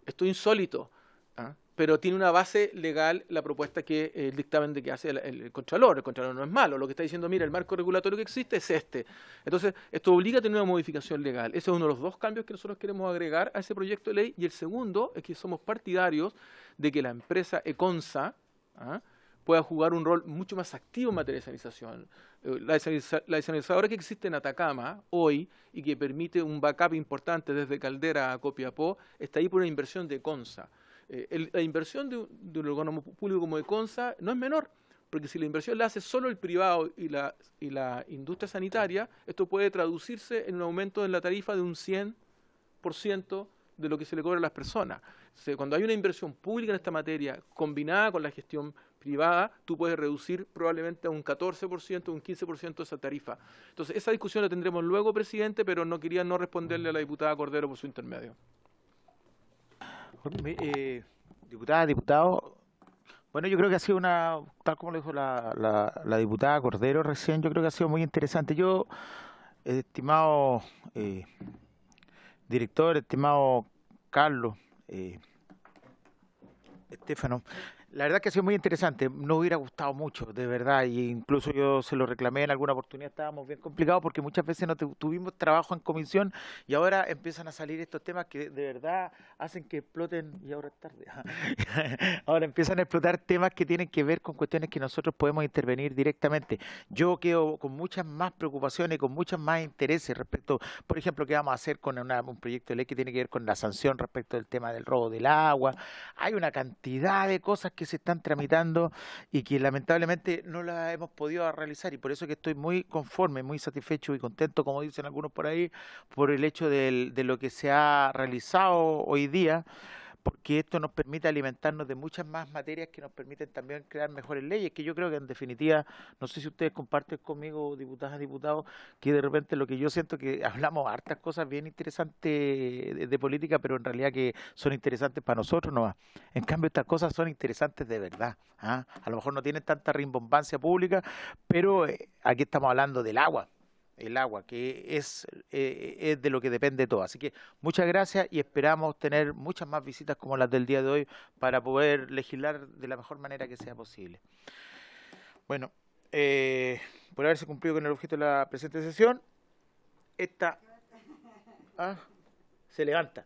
esto es insólito, ¿ah?, pero tiene una base legal la propuesta que el dictamen de que hace el Contralor. El Contralor no es malo, lo que está diciendo, mira, el marco regulatorio que existe es este. Entonces, esto obliga a tener una modificación legal. Ese es uno de los 2 cambios que nosotros queremos agregar a ese proyecto de ley. Y el segundo es que somos partidarios de que la empresa Econsa, ¿ah?, pueda jugar un rol mucho más activo en materia de desalinización. La desalinizadora que existe en Atacama hoy y que permite un backup importante desde Caldera a Copiapó, está ahí por una inversión de Econsa. La inversión de un organismo público como Econsa no es menor, porque si la inversión la hace solo el privado y la industria sanitaria, esto puede traducirse en un aumento en la tarifa de un 100% de lo que se le cobra a las personas. Cuando hay una inversión pública en esta materia combinada con la gestión privada, tú puedes reducir probablemente a un 14%, un 15% esa tarifa. Entonces, esa discusión la tendremos luego, presidente, pero no quería no responderle a la diputada Cordero por su intermedio. Diputada, diputado, bueno, yo creo que ha sido tal como lo dijo la diputada Cordero recién, yo creo que ha sido muy interesante. Yo, estimado director, estimado Carlos, Estefano, la verdad que ha sido muy interesante, nos hubiera gustado mucho, de verdad, e incluso yo se lo reclamé en alguna oportunidad, estábamos bien complicados porque muchas veces no tuvimos trabajo en comisión y ahora empiezan a salir estos temas que de verdad hacen que exploten, y ahora es tarde, ahora empiezan a explotar temas que tienen que ver con cuestiones que nosotros podemos intervenir directamente. Yo quedo con muchas más preocupaciones, con muchos más intereses respecto, por ejemplo, qué vamos a hacer con un proyecto de ley que tiene que ver con la sanción respecto del tema del robo del agua. Hay una cantidad de cosas que se están tramitando y que lamentablemente no las hemos podido realizar, y por eso que estoy muy conforme, muy satisfecho y contento, como dicen algunos por ahí, por el hecho de lo que se ha realizado hoy día, porque esto nos permite alimentarnos de muchas más materias que nos permiten también crear mejores leyes, que yo creo que en definitiva, no sé si ustedes comparten conmigo, diputadas, diputados, que de repente lo que yo siento que hablamos hartas cosas bien interesantes de política, pero en realidad que son interesantes para nosotros nomás. En cambio, estas cosas son interesantes de verdad, ¿ah? A lo mejor no tienen tanta rimbombancia pública, pero aquí estamos hablando del agua. El agua, que es de lo que depende todo. Así que muchas gracias y esperamos tener muchas más visitas como las del día de hoy para poder legislar de la mejor manera que sea posible. Bueno, por haberse cumplido con el objeto de la presente sesión, esta se levanta.